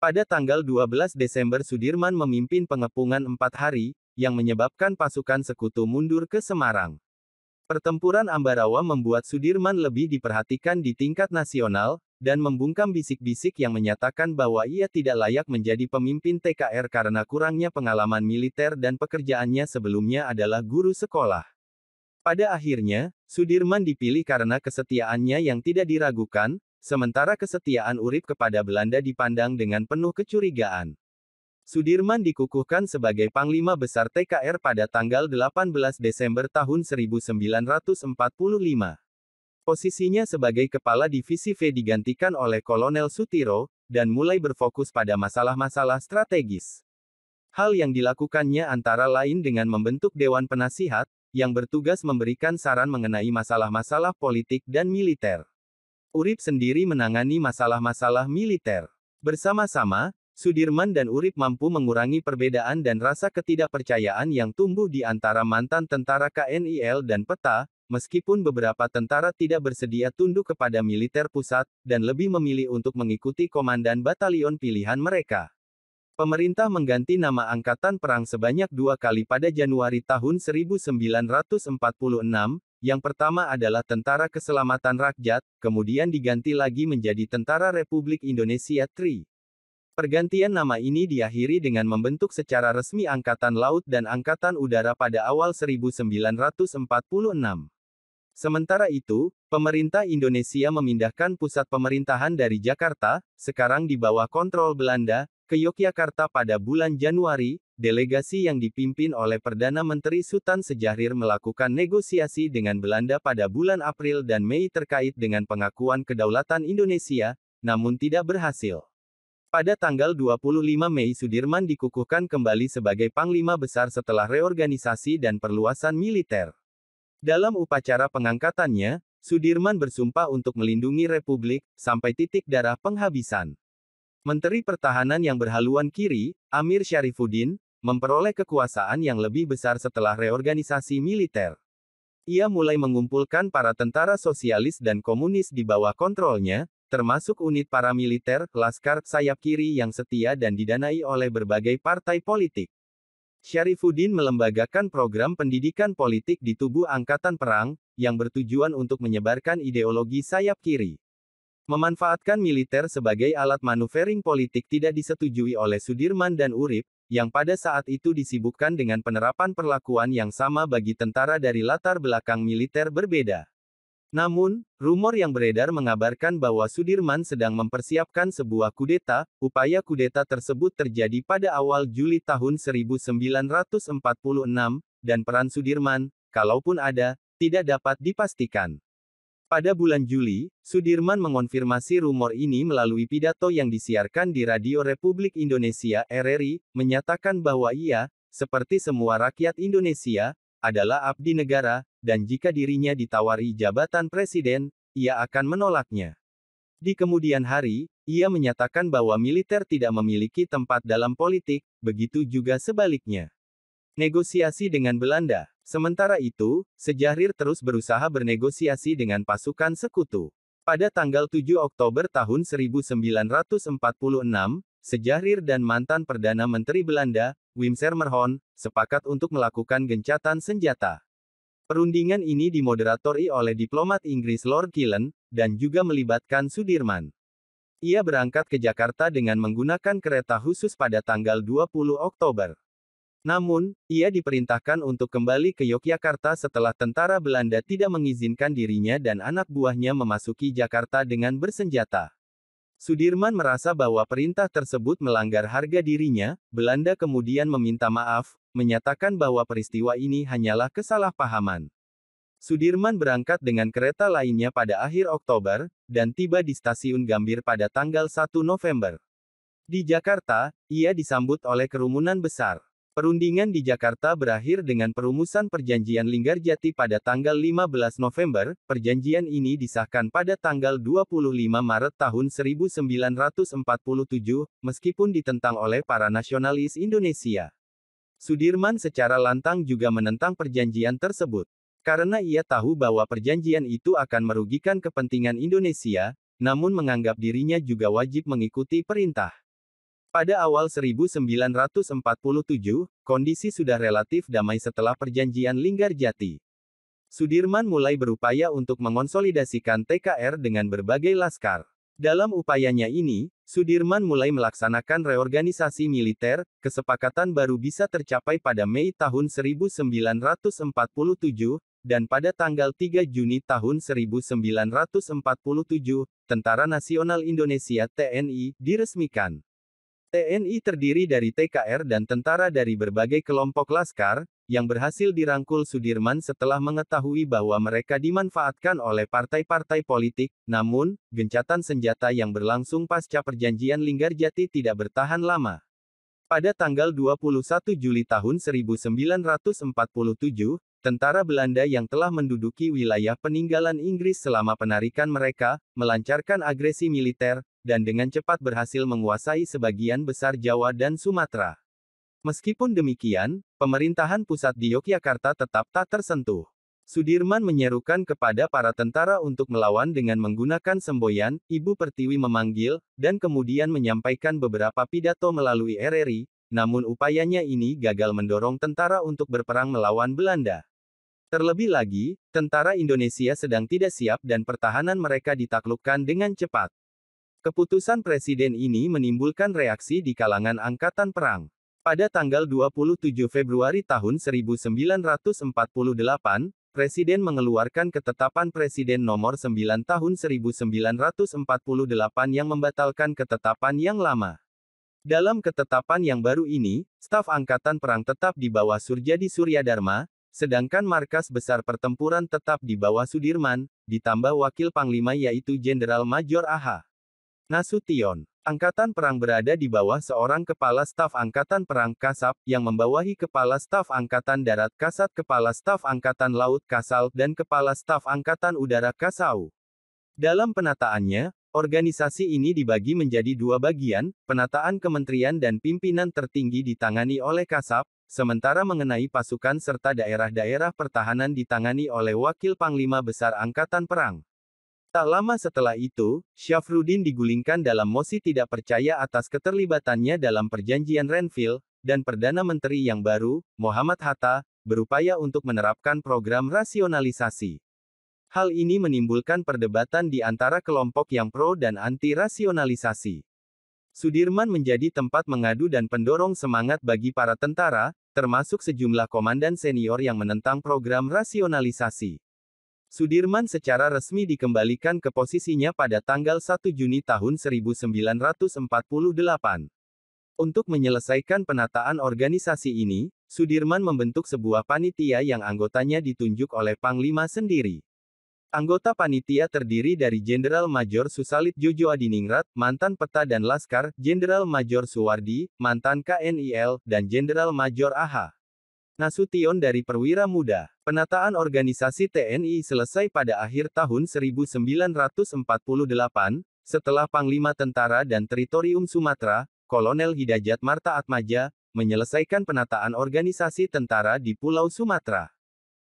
Pada tanggal 12 Desember Sudirman memimpin pengepungan 4 hari, yang menyebabkan pasukan sekutu mundur ke Semarang. Pertempuran Ambarawa membuat Sudirman lebih diperhatikan di tingkat nasional, dan membungkam bisik-bisik yang menyatakan bahwa ia tidak layak menjadi pemimpin TKR karena kurangnya pengalaman militer dan pekerjaannya sebelumnya adalah guru sekolah. Pada akhirnya, Sudirman dipilih karena kesetiaannya yang tidak diragukan, sementara kesetiaan Urip kepada Belanda dipandang dengan penuh kecurigaan. Sudirman dikukuhkan sebagai Panglima Besar TKR pada tanggal 18 Desember tahun 1945. Posisinya sebagai Kepala Divisi V digantikan oleh Kolonel Sutiro, dan mulai berfokus pada masalah-masalah strategis. Hal yang dilakukannya antara lain dengan membentuk Dewan Penasihat, yang bertugas memberikan saran mengenai masalah-masalah politik dan militer. Urip sendiri menangani masalah-masalah militer. Bersama-sama, Sudirman dan Urip mampu mengurangi perbedaan dan rasa ketidakpercayaan yang tumbuh di antara mantan tentara KNIL dan PETA, meskipun beberapa tentara tidak bersedia tunduk kepada militer pusat, dan lebih memilih untuk mengikuti komandan batalion pilihan mereka. Pemerintah mengganti nama Angkatan Perang sebanyak 2 kali pada Januari tahun 1946, yang pertama adalah Tentara Keselamatan Rakyat, kemudian diganti lagi menjadi Tentara Republik Indonesia TRI. Pergantian nama ini diakhiri dengan membentuk secara resmi Angkatan Laut dan Angkatan Udara pada awal 1946. Sementara itu, pemerintah Indonesia memindahkan pusat pemerintahan dari Jakarta, sekarang di bawah kontrol Belanda, ke Yogyakarta pada bulan Januari. Delegasi yang dipimpin oleh Perdana Menteri Sutan Sejahrir melakukan negosiasi dengan Belanda pada bulan April dan Mei terkait dengan pengakuan kedaulatan Indonesia, namun tidak berhasil. Pada tanggal 25 Mei Sudirman dikukuhkan kembali sebagai Panglima Besar setelah reorganisasi dan perluasan militer. Dalam upacara pengangkatannya, Sudirman bersumpah untuk melindungi Republik, sampai titik darah penghabisan. Menteri Pertahanan yang berhaluan kiri, Amir Syarifuddin, memperoleh kekuasaan yang lebih besar setelah reorganisasi militer. Ia mulai mengumpulkan para tentara sosialis dan komunis di bawah kontrolnya, termasuk unit paramiliter, Laskar Sayap Kiri yang setia dan didanai oleh berbagai partai politik. Syarifuddin melembagakan program pendidikan politik di tubuh Angkatan Perang, yang bertujuan untuk menyebarkan ideologi sayap kiri. Memanfaatkan militer sebagai alat manuver politik tidak disetujui oleh Sudirman dan Urip, yang pada saat itu disibukkan dengan penerapan perlakuan yang sama bagi tentara dari latar belakang militer berbeda. Namun, rumor yang beredar mengabarkan bahwa Sudirman sedang mempersiapkan sebuah kudeta. Upaya kudeta tersebut terjadi pada awal Juli tahun 1946, dan peran Sudirman, kalaupun ada, tidak dapat dipastikan. Pada bulan Juli, Sudirman mengonfirmasi rumor ini melalui pidato yang disiarkan di Radio Republik Indonesia (RRI), menyatakan bahwa ia, seperti semua rakyat Indonesia, adalah abdi negara, dan jika dirinya ditawari jabatan presiden, ia akan menolaknya. Di kemudian hari, ia menyatakan bahwa militer tidak memiliki tempat dalam politik, begitu juga sebaliknya. Negosiasi dengan Belanda. Sementara itu, Sejahrir terus berusaha bernegosiasi dengan pasukan sekutu. Pada tanggal 7 Oktober tahun 1946, Sejahrir dan mantan Perdana Menteri Belanda, Wim Sermerhon, sepakat untuk melakukan gencatan senjata. Perundingan ini dimoderatori oleh diplomat Inggris Lord Killen, dan juga melibatkan Sudirman. Ia berangkat ke Jakarta dengan menggunakan kereta khusus pada tanggal 20 Oktober. Namun, ia diperintahkan untuk kembali ke Yogyakarta setelah tentara Belanda tidak mengizinkan dirinya dan anak buahnya memasuki Jakarta dengan bersenjata. Sudirman merasa bahwa perintah tersebut melanggar harga dirinya. Belanda kemudian meminta maaf, menyatakan bahwa peristiwa ini hanyalah kesalahpahaman. Sudirman berangkat dengan kereta lainnya pada akhir Oktober, dan tiba di stasiun Gambir pada tanggal 1 November. Di Jakarta, ia disambut oleh kerumunan besar. Perundingan di Jakarta berakhir dengan perumusan Perjanjian Linggarjati pada tanggal 15 November. Perjanjian ini disahkan pada tanggal 25 Maret tahun 1947, meskipun ditentang oleh para nasionalis Indonesia. Sudirman secara lantang juga menentang perjanjian tersebut. Karena ia tahu bahwa perjanjian itu akan merugikan kepentingan Indonesia, namun menganggap dirinya juga wajib mengikuti perintah. Pada awal 1947, kondisi sudah relatif damai setelah Perjanjian Linggarjati. Sudirman mulai berupaya untuk mengonsolidasikan TKR dengan berbagai laskar. Dalam upayanya ini, Sudirman mulai melaksanakan reorganisasi militer. Kesepakatan baru bisa tercapai pada Mei tahun 1947, dan pada tanggal 3 Juni tahun 1947, Tentara Nasional Indonesia (TNI) diresmikan. TNI terdiri dari TKR dan tentara dari berbagai kelompok laskar, yang berhasil dirangkul Sudirman setelah mengetahui bahwa mereka dimanfaatkan oleh partai-partai politik. Namun, gencatan senjata yang berlangsung pasca perjanjian Linggarjati tidak bertahan lama. Pada tanggal 21 Juli tahun 1947, tentara Belanda yang telah menduduki wilayah peninggalan Inggris selama penarikan mereka, melancarkan agresi militer, dan dengan cepat berhasil menguasai sebagian besar Jawa dan Sumatera. Meskipun demikian, pemerintahan pusat di Yogyakarta tetap tak tersentuh. Sudirman menyerukan kepada para tentara untuk melawan dengan menggunakan semboyan, Ibu Pertiwi memanggil, dan kemudian menyampaikan beberapa pidato melalui RRI, namun upayanya ini gagal mendorong tentara untuk berperang melawan Belanda. Terlebih lagi, tentara Indonesia sedang tidak siap dan pertahanan mereka ditaklukkan dengan cepat. Keputusan presiden ini menimbulkan reaksi di kalangan angkatan perang. Pada tanggal 27 Februari tahun 1948, Presiden mengeluarkan Ketetapan Presiden Nomor 9 Tahun 1948 yang membatalkan ketetapan yang lama. Dalam ketetapan yang baru ini, staf Angkatan Perang tetap di bawah Surjadi Suryadharma, sedangkan markas besar pertempuran tetap di bawah Sudirman, ditambah Wakil Panglima yaitu Jenderal Major A.H. Nasution. Angkatan Perang berada di bawah seorang Kepala Staf Angkatan Perang (Kasap), yang membawahi Kepala Staf Angkatan Darat (Kasat), Kepala Staf Angkatan Laut (Kasal), dan Kepala Staf Angkatan Udara (Kasau). Dalam penataannya, organisasi ini dibagi menjadi dua bagian, penataan kementerian dan pimpinan tertinggi ditangani oleh Kasap, sementara mengenai pasukan serta daerah-daerah pertahanan ditangani oleh Wakil Panglima Besar Angkatan Perang. Tak lama setelah itu, Syafruddin digulingkan dalam mosi tidak percaya atas keterlibatannya dalam perjanjian Renville, dan Perdana Menteri yang baru, Muhammad Hatta, berupaya untuk menerapkan program rasionalisasi. Hal ini menimbulkan perdebatan di antara kelompok yang pro dan anti-rasionalisasi. Sudirman menjadi tempat mengadu dan pendorong semangat bagi para tentara, termasuk sejumlah komandan senior yang menentang program rasionalisasi. Sudirman secara resmi dikembalikan ke posisinya pada tanggal 1 Juni tahun 1948. Untuk menyelesaikan penataan organisasi ini, Sudirman membentuk sebuah panitia yang anggotanya ditunjuk oleh Panglima sendiri. Anggota panitia terdiri dari Jenderal Major Susalit Jojo Adiningrat, mantan Peta dan Laskar, Jenderal Major Suwardi, mantan KNIL, dan Jenderal Major A.H. Nasution dari Perwira Muda. Penataan organisasi TNI selesai pada akhir tahun 1948, setelah Panglima Tentara dan Teritorium Sumatera, Kolonel Hidayat Marta Atmaja, menyelesaikan penataan organisasi tentara di Pulau Sumatera.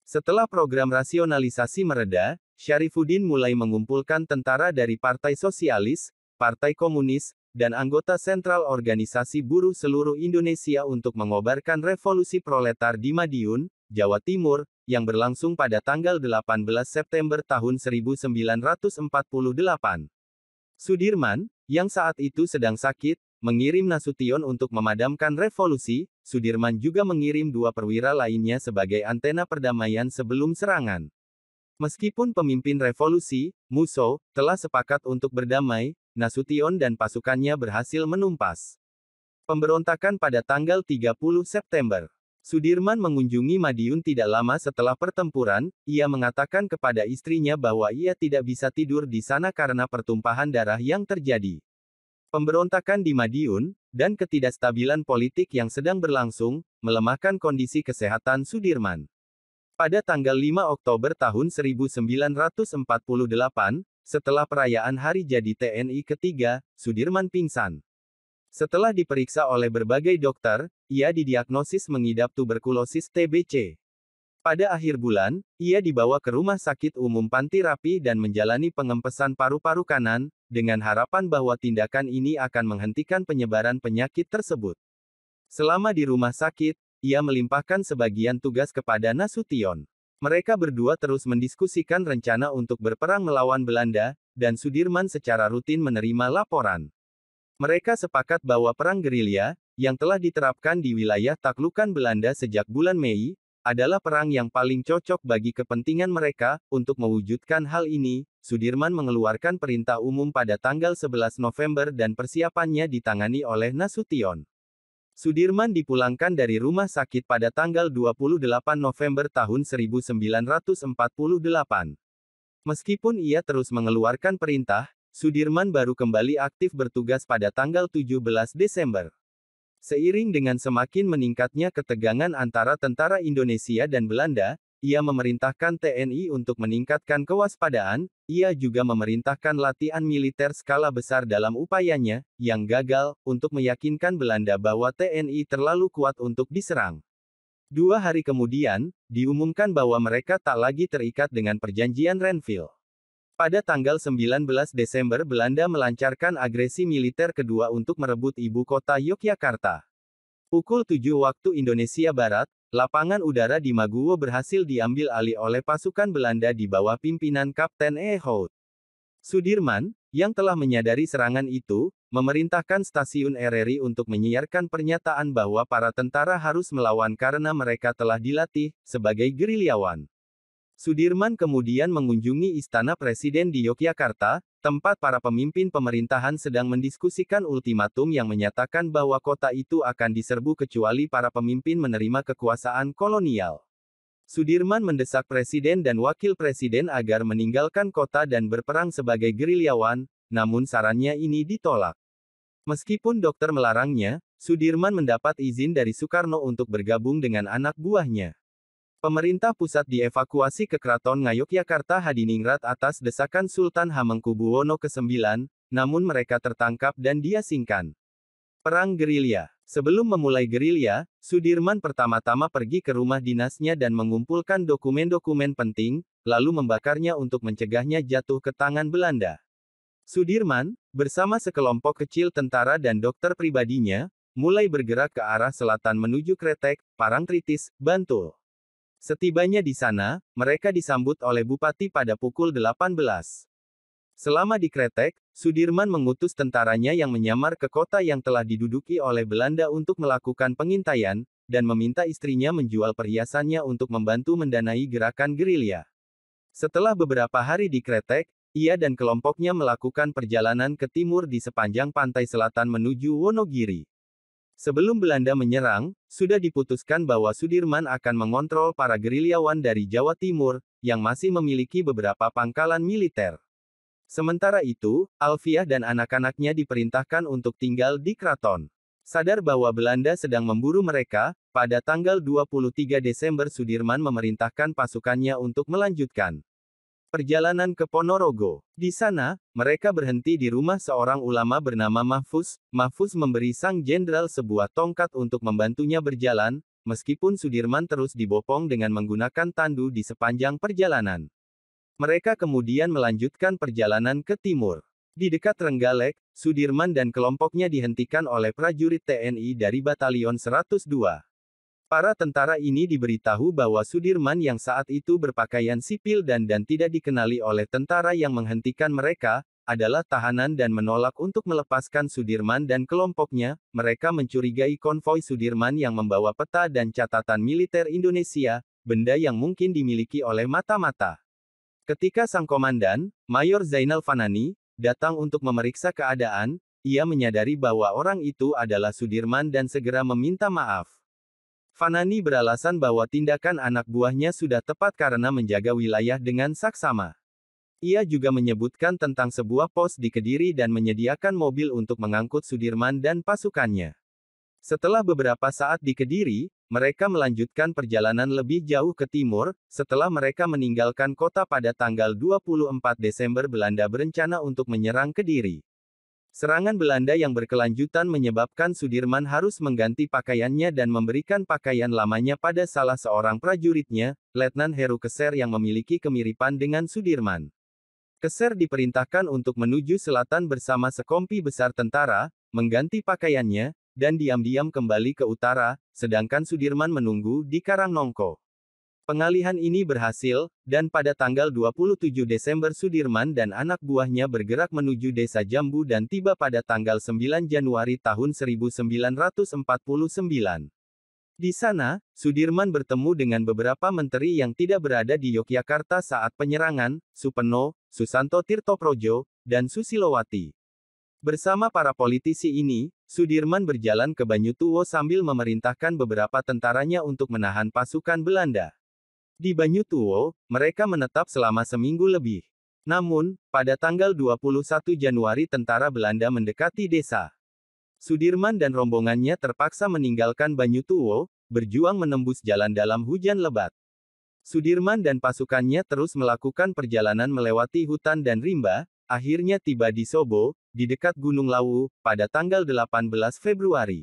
Setelah program rasionalisasi mereda, Syarifuddin mulai mengumpulkan tentara dari Partai Sosialis, Partai Komunis, dan anggota sentral organisasi buruh seluruh Indonesia untuk mengobarkan revolusi proletar di Madiun, Jawa Timur, yang berlangsung pada tanggal 18 September tahun 1948. Sudirman, yang saat itu sedang sakit, mengirim Nasution untuk memadamkan revolusi. Sudirman juga mengirim dua perwira lainnya sebagai antena perdamaian sebelum serangan. Meskipun pemimpin revolusi, Musso, telah sepakat untuk berdamai, Nasution dan pasukannya berhasil menumpas pemberontakan pada tanggal 30 September. Sudirman mengunjungi Madiun tidak lama setelah pertempuran. Ia mengatakan kepada istrinya bahwa ia tidak bisa tidur di sana karena pertumpahan darah yang terjadi. Pemberontakan di Madiun, dan ketidakstabilan politik yang sedang berlangsung, melemahkan kondisi kesehatan Sudirman. Pada tanggal 5 Oktober tahun 1948, setelah perayaan Hari Jadi TNI ketiga, Sudirman pingsan. Setelah diperiksa oleh berbagai dokter, ia didiagnosis mengidap tuberkulosis TBC. Pada akhir bulan, ia dibawa ke Rumah Sakit Umum Panti Rapi dan menjalani pengempesan paru-paru kanan, dengan harapan bahwa tindakan ini akan menghentikan penyebaran penyakit tersebut. Selama di rumah sakit, ia melimpahkan sebagian tugas kepada Nasution. Mereka berdua terus mendiskusikan rencana untuk berperang melawan Belanda, dan Sudirman secara rutin menerima laporan. Mereka sepakat bahwa perang gerilya, yang telah diterapkan di wilayah taklukan Belanda sejak bulan Mei, adalah perang yang paling cocok bagi kepentingan mereka. Untuk mewujudkan hal ini, Sudirman mengeluarkan perintah umum pada tanggal 11 November dan persiapannya ditangani oleh Nasution. Sudirman dipulangkan dari rumah sakit pada tanggal 28 November tahun 1948. Meskipun ia terus mengeluarkan perintah, Sudirman baru kembali aktif bertugas pada tanggal 17 Desember. Seiring dengan semakin meningkatnya ketegangan antara tentara Indonesia dan Belanda, ia memerintahkan TNI untuk meningkatkan kewaspadaan. Ia juga memerintahkan latihan militer skala besar dalam upayanya, yang gagal, untuk meyakinkan Belanda bahwa TNI terlalu kuat untuk diserang. 2 hari kemudian, diumumkan bahwa mereka tak lagi terikat dengan perjanjian Renville. Pada tanggal 19 Desember Belanda melancarkan agresi militer kedua untuk merebut ibu kota Yogyakarta. Pukul 7 waktu Indonesia Barat, lapangan udara di Maguwo berhasil diambil alih oleh pasukan Belanda di bawah pimpinan Kapten Ehud. Sudirman, yang telah menyadari serangan itu, memerintahkan stasiun RRI untuk menyiarkan pernyataan bahwa para tentara harus melawan karena mereka telah dilatih sebagai gerilyawan. Sudirman kemudian mengunjungi Istana Presiden di Yogyakarta, tempat para pemimpin pemerintahan sedang mendiskusikan ultimatum yang menyatakan bahwa kota itu akan diserbu kecuali para pemimpin menerima kekuasaan kolonial. Sudirman mendesak presiden dan wakil presiden agar meninggalkan kota dan berperang sebagai gerilyawan, namun sarannya ini ditolak. Meskipun dokter melarangnya, Sudirman mendapat izin dari Soekarno untuk bergabung dengan anak buahnya. Pemerintah pusat dievakuasi ke Keraton Ngayogyakarta Hadiningrat atas desakan Sultan Hamengkubuwono ke-9, namun mereka tertangkap dan diasingkan. Perang gerilya. Sebelum memulai gerilya, Sudirman pertama-tama pergi ke rumah dinasnya dan mengumpulkan dokumen-dokumen penting, lalu membakarnya untuk mencegahnya jatuh ke tangan Belanda. Sudirman, bersama sekelompok kecil tentara dan dokter pribadinya, mulai bergerak ke arah selatan menuju Kretek, Parangtritis, Bantul. Setibanya di sana, mereka disambut oleh Bupati pada pukul 18. Selama di Kretek, Sudirman mengutus tentaranya yang menyamar ke kota yang telah diduduki oleh Belanda untuk melakukan pengintaian, dan meminta istrinya menjual perhiasannya untuk membantu mendanai gerakan gerilya. Setelah beberapa hari di Kretek, ia dan kelompoknya melakukan perjalanan ke timur di sepanjang pantai selatan menuju Wonogiri. Sebelum Belanda menyerang, sudah diputuskan bahwa Sudirman akan mengontrol para gerilyawan dari Jawa Timur, yang masih memiliki beberapa pangkalan militer. Sementara itu, Alfiah dan anak-anaknya diperintahkan untuk tinggal di keraton. Sadar bahwa Belanda sedang memburu mereka, pada tanggal 23 Desember Sudirman memerintahkan pasukannya untuk melanjutkan perjalanan ke Ponorogo. Di sana, mereka berhenti di rumah seorang ulama bernama Mahfuz. Mahfuz memberi sang jenderal sebuah tongkat untuk membantunya berjalan, meskipun Sudirman terus dibopong dengan menggunakan tandu di sepanjang perjalanan. Mereka kemudian melanjutkan perjalanan ke timur. Di dekat Trenggalek, Sudirman dan kelompoknya dihentikan oleh prajurit TNI dari Batalion 102. Para tentara ini diberitahu bahwa Sudirman yang saat itu berpakaian sipil dan tidak dikenali oleh tentara yang menghentikan mereka, adalah tahanan dan menolak untuk melepaskan Sudirman dan kelompoknya. Mereka mencurigai konvoi Sudirman yang membawa peta dan catatan militer Indonesia, benda yang mungkin dimiliki oleh mata-mata. Ketika sang komandan, Mayor Zainal Fanani, datang untuk memeriksa keadaan, ia menyadari bahwa orang itu adalah Sudirman dan segera meminta maaf. Fanani beralasan bahwa tindakan anak buahnya sudah tepat karena menjaga wilayah dengan saksama. Ia juga menyebutkan tentang sebuah pos di Kediri dan menyediakan mobil untuk mengangkut Sudirman dan pasukannya. Setelah beberapa saat di Kediri, mereka melanjutkan perjalanan lebih jauh ke timur. Setelah mereka meninggalkan kota pada tanggal 24 Desember Belanda berencana untuk menyerang Kediri. Serangan Belanda yang berkelanjutan menyebabkan Sudirman harus mengganti pakaiannya dan memberikan pakaian lamanya pada salah seorang prajuritnya, Letnan Heru Keser yang memiliki kemiripan dengan Sudirman. Keser diperintahkan untuk menuju selatan bersama sekompi besar tentara, mengganti pakaiannya, dan diam-diam kembali ke utara, sedangkan Sudirman menunggu di Karangnongko. Pengalihan ini berhasil, dan pada tanggal 27 Desember Sudirman dan anak buahnya bergerak menuju Desa Jambu dan tiba pada tanggal 9 Januari tahun 1949. Di sana, Sudirman bertemu dengan beberapa menteri yang tidak berada di Yogyakarta saat penyerangan, Supeno, Susanto Tirtoprojo, dan Susilowati. Bersama para politisi ini, Sudirman berjalan ke Banyutuwo sambil memerintahkan beberapa tentaranya untuk menahan pasukan Belanda. Di Banyutuwo, mereka menetap selama seminggu lebih. Namun, pada tanggal 21 Januari tentara Belanda mendekati desa. Sudirman dan rombongannya terpaksa meninggalkan Banyutuwo, berjuang menembus jalan dalam hujan lebat. Sudirman dan pasukannya terus melakukan perjalanan melewati hutan dan rimba, akhirnya tiba di Sobo, di dekat Gunung Lawu, pada tanggal 18 Februari.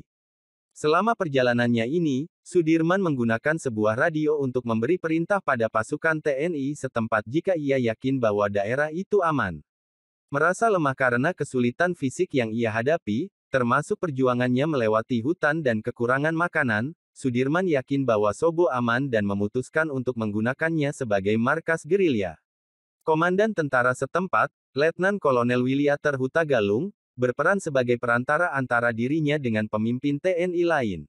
Selama perjalanannya ini, Sudirman menggunakan sebuah radio untuk memberi perintah pada pasukan TNI setempat jika ia yakin bahwa daerah itu aman. Merasa lemah karena kesulitan fisik yang ia hadapi, termasuk perjuangannya melewati hutan dan kekurangan makanan, Sudirman yakin bahwa Sobo aman dan memutuskan untuk menggunakannya sebagai markas gerilya. Komandan tentara setempat, Letnan Kolonel Wiliater Hutagalung, berperan sebagai perantara antara dirinya dengan pemimpin TNI lain.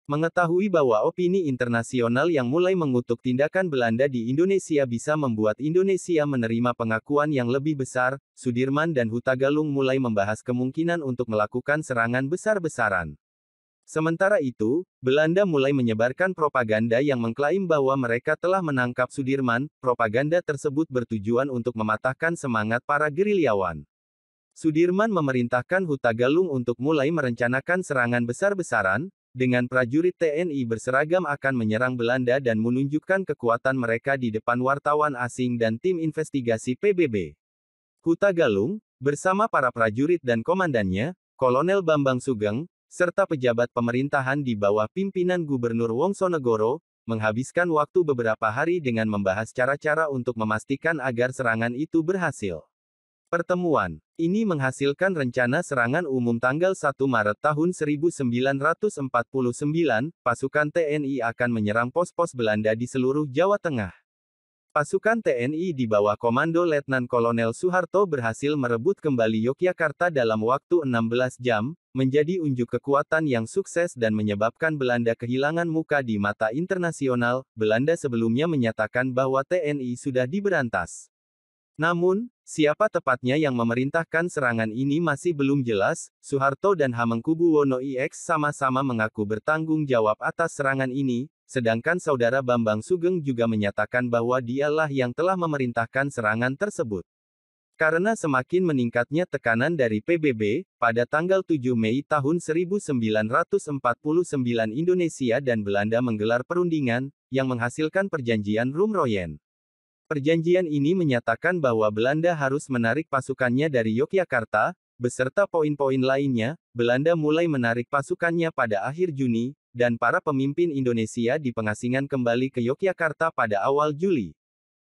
Mengetahui bahwa opini internasional yang mulai mengutuk tindakan Belanda di Indonesia bisa membuat Indonesia menerima pengakuan yang lebih besar, Sudirman dan Hutagalung mulai membahas kemungkinan untuk melakukan serangan besar-besaran. Sementara itu, Belanda mulai menyebarkan propaganda yang mengklaim bahwa mereka telah menangkap Sudirman. Propaganda tersebut bertujuan untuk mematahkan semangat para gerilyawan. Sudirman memerintahkan Hutagalung untuk mulai merencanakan serangan besar-besaran, dengan prajurit TNI berseragam akan menyerang Belanda dan menunjukkan kekuatan mereka di depan wartawan asing dan tim investigasi PBB. Hutagalung, bersama para prajurit dan komandannya, Kolonel Bambang Sugeng, serta pejabat pemerintahan di bawah pimpinan Gubernur Wongsonegoro, menghabiskan waktu beberapa hari dengan membahas cara-cara untuk memastikan agar serangan itu berhasil. Pertemuan ini menghasilkan rencana serangan umum tanggal 1 Maret tahun 1949, pasukan TNI akan menyerang pos-pos Belanda di seluruh Jawa Tengah. Pasukan TNI di bawah komando Letnan Kolonel Soeharto berhasil merebut kembali Yogyakarta dalam waktu 16 jam, menjadi unjuk kekuatan yang sukses dan menyebabkan Belanda kehilangan muka di mata internasional. Belanda sebelumnya menyatakan bahwa TNI sudah diberantas. Namun, siapa tepatnya yang memerintahkan serangan ini masih belum jelas. Soeharto dan Hamengkubuwono IX sama-sama mengaku bertanggung jawab atas serangan ini, sedangkan saudara Bambang Sugeng juga menyatakan bahwa dialah yang telah memerintahkan serangan tersebut. Karena semakin meningkatnya tekanan dari PBB, pada tanggal 7 Mei tahun 1949 Indonesia dan Belanda menggelar perundingan, yang menghasilkan perjanjian Rumroyen. Perjanjian ini menyatakan bahwa Belanda harus menarik pasukannya dari Yogyakarta, beserta poin-poin lainnya. Belanda mulai menarik pasukannya pada akhir Juni, dan para pemimpin Indonesia di pengasingan kembali ke Yogyakarta pada awal Juli.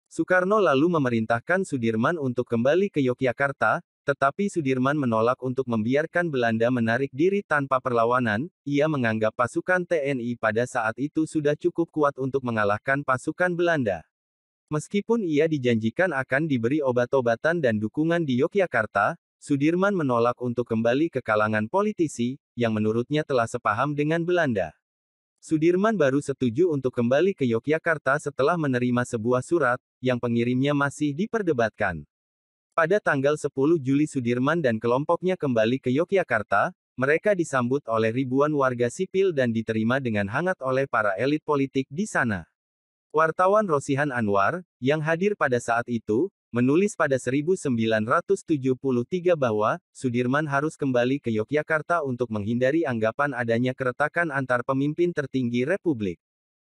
Soekarno lalu memerintahkan Sudirman untuk kembali ke Yogyakarta, tetapi Sudirman menolak untuk membiarkan Belanda menarik diri tanpa perlawanan. Ia menganggap pasukan TNI pada saat itu sudah cukup kuat untuk mengalahkan pasukan Belanda. Meskipun ia dijanjikan akan diberi obat-obatan dan dukungan di Yogyakarta, Sudirman menolak untuk kembali ke kalangan politisi, yang menurutnya telah sepaham dengan Belanda. Sudirman baru setuju untuk kembali ke Yogyakarta setelah menerima sebuah surat, yang pengirimnya masih diperdebatkan. Pada tanggal 10 Juli Sudirman dan kelompoknya kembali ke Yogyakarta, mereka disambut oleh ribuan warga sipil dan diterima dengan hangat oleh para elit politik di sana. Wartawan Rosihan Anwar, yang hadir pada saat itu, menulis pada 1973 bahwa, Sudirman harus kembali ke Yogyakarta untuk menghindari anggapan adanya keretakan antar pemimpin tertinggi Republik.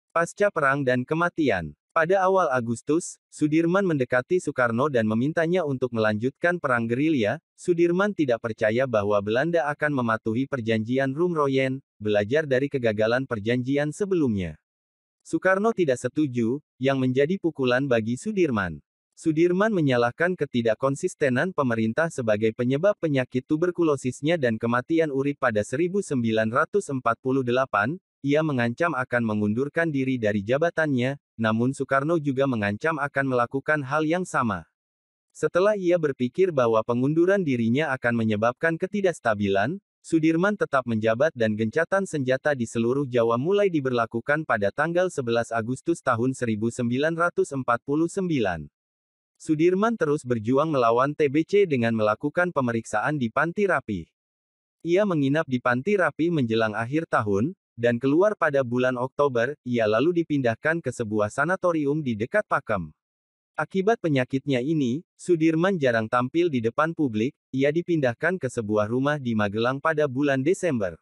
Pasca perang dan kematian. Pada awal Agustus, Sudirman mendekati Soekarno dan memintanya untuk melanjutkan perang gerilya. Sudirman tidak percaya bahwa Belanda akan mematuhi perjanjian Rumroyen, belajar dari kegagalan perjanjian sebelumnya. Soekarno tidak setuju, yang menjadi pukulan bagi Sudirman. Sudirman menyalahkan ketidakkonsistenan pemerintah sebagai penyebab penyakit tuberkulosisnya dan kematian Urip pada 1948. ia mengancam akan mengundurkan diri dari jabatannya, namun Soekarno juga mengancam akan melakukan hal yang sama. Setelah ia berpikir bahwa pengunduran dirinya akan menyebabkan ketidakstabilan, Sudirman tetap menjabat dan gencatan senjata di seluruh Jawa mulai diberlakukan pada tanggal 11 Agustus tahun 1949. Sudirman terus berjuang melawan TBC dengan melakukan pemeriksaan di Panti Rapih. Ia menginap di Panti Rapih menjelang akhir tahun, dan keluar pada bulan Oktober, ia lalu dipindahkan ke sebuah sanatorium di dekat Pakem. Akibat penyakitnya ini, Sudirman jarang tampil di depan publik, ia dipindahkan ke sebuah rumah di Magelang pada bulan Desember.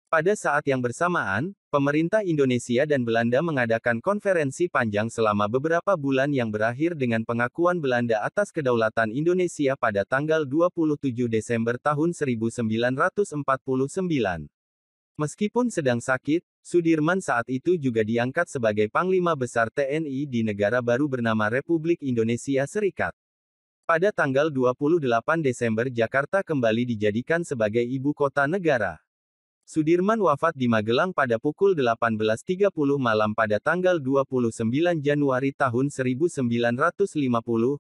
Pada saat yang bersamaan, pemerintah Indonesia dan Belanda mengadakan konferensi panjang selama beberapa bulan yang berakhir dengan pengakuan Belanda atas kedaulatan Indonesia pada tanggal 27 Desember tahun 1949. Meskipun sedang sakit, Sudirman saat itu juga diangkat sebagai Panglima Besar TNI di negara baru bernama Republik Indonesia Serikat. Pada tanggal 28 Desember Jakarta kembali dijadikan sebagai ibu kota negara. Sudirman wafat di Magelang pada pukul 18.30 malam pada tanggal 29 Januari tahun 1950.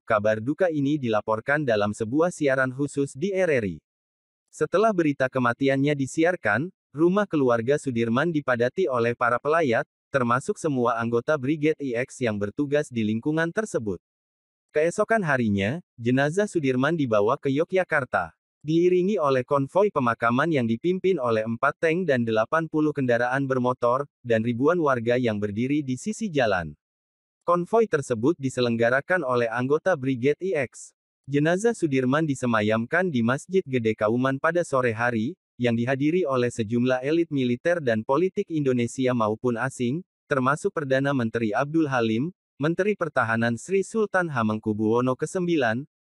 Kabar duka ini dilaporkan dalam sebuah siaran khusus di RRI. Setelah berita kematiannya disiarkan, rumah keluarga Sudirman dipadati oleh para pelayat, termasuk semua anggota Brigade IX yang bertugas di lingkungan tersebut. Keesokan harinya, jenazah Sudirman dibawa ke Yogyakarta. Diiringi oleh konvoi pemakaman yang dipimpin oleh 4 tank dan 80 kendaraan bermotor, dan ribuan warga yang berdiri di sisi jalan. Konvoi tersebut diselenggarakan oleh anggota Brigade IX. Jenazah Sudirman disemayamkan di Masjid Gede Kauman pada sore hari, yang dihadiri oleh sejumlah elit militer dan politik Indonesia maupun asing, termasuk Perdana Menteri Abdul Halim, Menteri Pertahanan Sri Sultan Hamengkubuwono ke-9,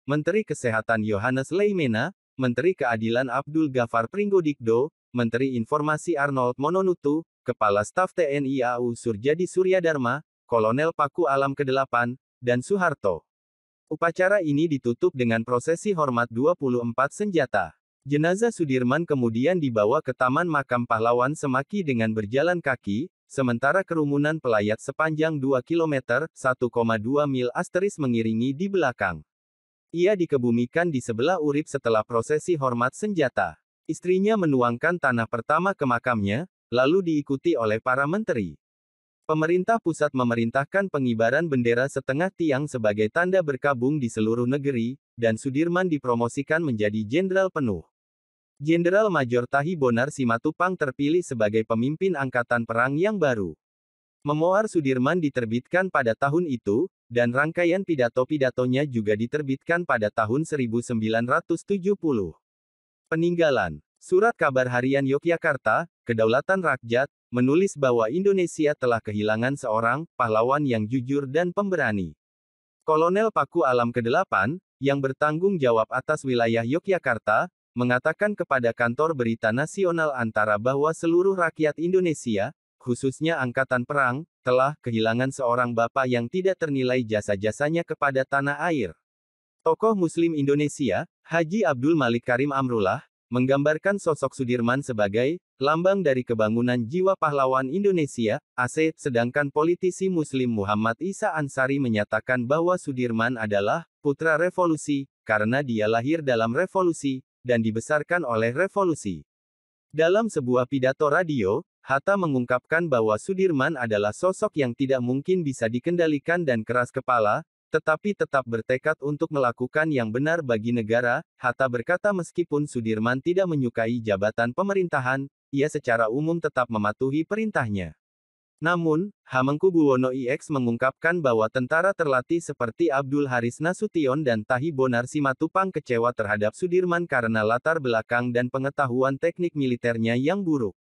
Menteri Kesehatan Yohanes Leimena, Menteri Keadilan Abdul Ghaffar Pringgodikdo, Menteri Informasi Arnold Mononutu, Kepala Staf TNI AU Surjadi Suryadharma, Kolonel Paku Alam ke-8, dan Soeharto. Upacara ini ditutup dengan prosesi hormat 24 senjata. Jenazah Sudirman kemudian dibawa ke Taman Makam Pahlawan Semaki dengan berjalan kaki, sementara kerumunan pelayat sepanjang 2 km, 1,2 mil mengiringi di belakang. Ia dikebumikan di sebelah Urip setelah prosesi hormat senjata. Istrinya menuangkan tanah pertama ke makamnya, lalu diikuti oleh para menteri. Pemerintah pusat memerintahkan pengibaran bendera setengah tiang sebagai tanda berkabung di seluruh negeri, dan Sudirman dipromosikan menjadi jenderal penuh. Jenderal Major Tahi Bonar Simatupang terpilih sebagai pemimpin angkatan perang yang baru. Memoar Sudirman diterbitkan pada tahun itu, dan rangkaian pidato-pidatonya juga diterbitkan pada tahun 1970. Peninggalan. Surat Kabar Harian Yogyakarta, Kedaulatan Rakyat, menulis bahwa Indonesia telah kehilangan seorang pahlawan yang jujur dan pemberani. Kolonel Paku Alam ke-8, yang bertanggung jawab atas wilayah Yogyakarta, mengatakan kepada kantor berita nasional antara bahwa seluruh rakyat Indonesia, khususnya angkatan perang, telah kehilangan seorang bapak yang tidak ternilai jasa-jasanya kepada tanah air. Tokoh Muslim Indonesia, Haji Abdul Malik Karim Amrullah, menggambarkan sosok Sudirman sebagai lambang dari kebangunan jiwa pahlawan Indonesia, AC, sedangkan politisi Muslim Muhammad Isa Ansari menyatakan bahwa Sudirman adalah putra revolusi, karena dia lahir dalam revolusi, dan dibesarkan oleh revolusi. Dalam sebuah pidato radio, Hatta mengungkapkan bahwa Sudirman adalah sosok yang tidak mungkin bisa dikendalikan dan keras kepala, tetapi tetap bertekad untuk melakukan yang benar bagi negara. Hatta berkata meskipun Sudirman tidak menyukai jabatan pemerintahan, ia secara umum tetap mematuhi perintahnya. Namun, Hamengkubuwono IX mengungkapkan bahwa tentara terlatih seperti Abdul Haris Nasution dan Tahi Bonar Simatupang kecewa terhadap Sudirman karena latar belakang dan pengetahuan teknik militernya yang buruk.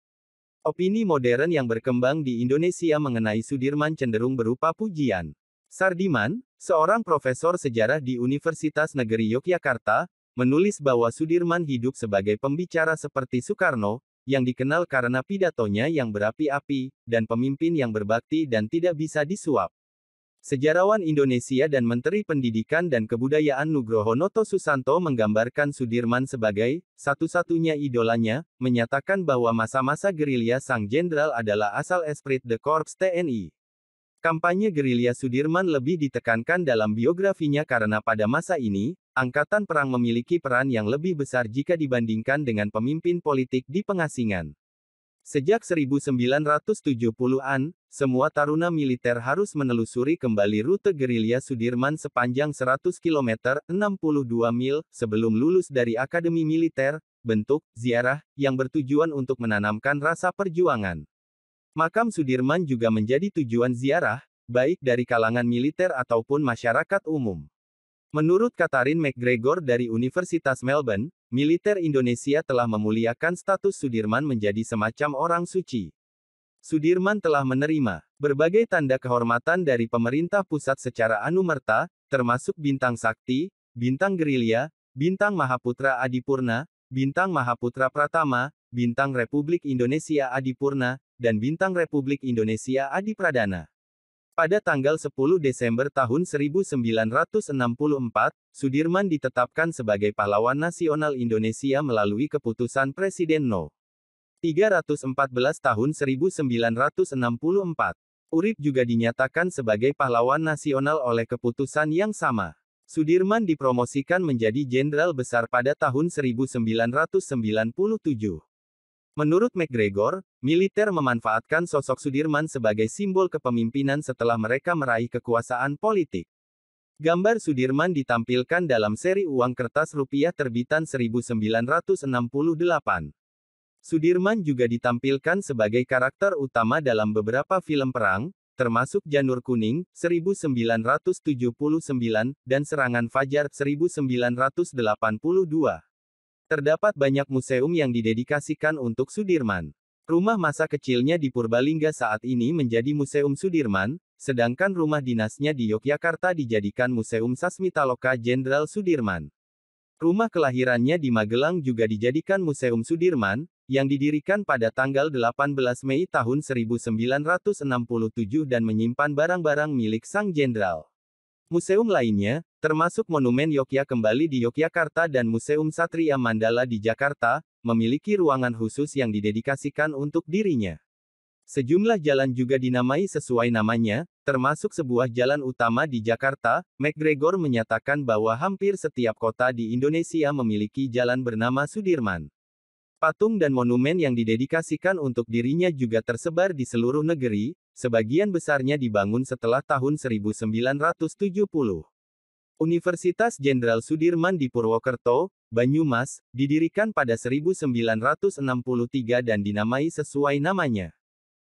Opini modern yang berkembang di Indonesia mengenai Sudirman cenderung berupa pujian. Sardiman, seorang profesor sejarah di Universitas Negeri Yogyakarta, menulis bahwa Sudirman hidup sebagai pembicara seperti Soekarno, yang dikenal karena pidatonya yang berapi-api, dan pemimpin yang berbakti dan tidak bisa disuap. Sejarawan Indonesia dan Menteri Pendidikan dan Kebudayaan Nugroho Noto Susanto menggambarkan Sudirman sebagai satu-satunya idolanya, menyatakan bahwa masa-masa gerilya sang jenderal adalah asal esprit de corps TNI. Kampanye gerilya Sudirman lebih ditekankan dalam biografinya karena pada masa ini, Angkatan Perang memiliki peran yang lebih besar jika dibandingkan dengan pemimpin politik di pengasingan. Sejak 1970-an, semua taruna militer harus menelusuri kembali rute gerilya Sudirman sepanjang 100 km, 62 mil, sebelum lulus dari Akademi Militer, bentuk ziarah yang bertujuan untuk menanamkan rasa perjuangan. Makam Sudirman juga menjadi tujuan ziarah, baik dari kalangan militer ataupun masyarakat umum. Menurut Katharine McGregor dari Universitas Melbourne, militer Indonesia telah memuliakan status Sudirman menjadi semacam orang suci. Sudirman telah menerima berbagai tanda kehormatan dari pemerintah pusat secara anumerta, termasuk Bintang Sakti, Bintang Gerilya, Bintang Mahaputra Adipurna, Bintang Mahaputra Pratama, Bintang Republik Indonesia Adipurna, dan Bintang Republik Indonesia Adipradana. Pada tanggal 10 Desember tahun 1964, Sudirman ditetapkan sebagai pahlawan nasional Indonesia melalui keputusan Presiden No. 314 tahun 1964. Urip juga dinyatakan sebagai pahlawan nasional oleh keputusan yang sama. Sudirman dipromosikan menjadi jenderal besar pada tahun 1997. Menurut McGregor, militer memanfaatkan sosok Sudirman sebagai simbol kepemimpinan setelah mereka meraih kekuasaan politik. Gambar Sudirman ditampilkan dalam seri uang kertas rupiah terbitan 1968. Sudirman juga ditampilkan sebagai karakter utama dalam beberapa film perang, termasuk Janur Kuning, 1979, dan Serangan Fajar, 1982. Terdapat banyak museum yang didedikasikan untuk Sudirman. Rumah masa kecilnya di Purbalingga saat ini menjadi Museum Sudirman, sedangkan rumah dinasnya di Yogyakarta dijadikan Museum Sasmitaloka Jenderal Sudirman. Rumah kelahirannya di Magelang juga dijadikan Museum Sudirman, yang didirikan pada tanggal 18 Mei tahun 1967 dan menyimpan barang-barang milik sang jenderal. Museum lainnya, termasuk Monumen Yogya Kembali di Yogyakarta dan Museum Satria Mandala di Jakarta, memiliki ruangan khusus yang didedikasikan untuk dirinya. Sejumlah jalan juga dinamai sesuai namanya, termasuk sebuah jalan utama di Jakarta. McGregor menyatakan bahwa hampir setiap kota di Indonesia memiliki jalan bernama Sudirman. Patung dan monumen yang didedikasikan untuk dirinya juga tersebar di seluruh negeri, sebagian besarnya dibangun setelah tahun 1970. Universitas Jenderal Sudirman di Purwokerto, Banyumas, didirikan pada 1963 dan dinamai sesuai namanya.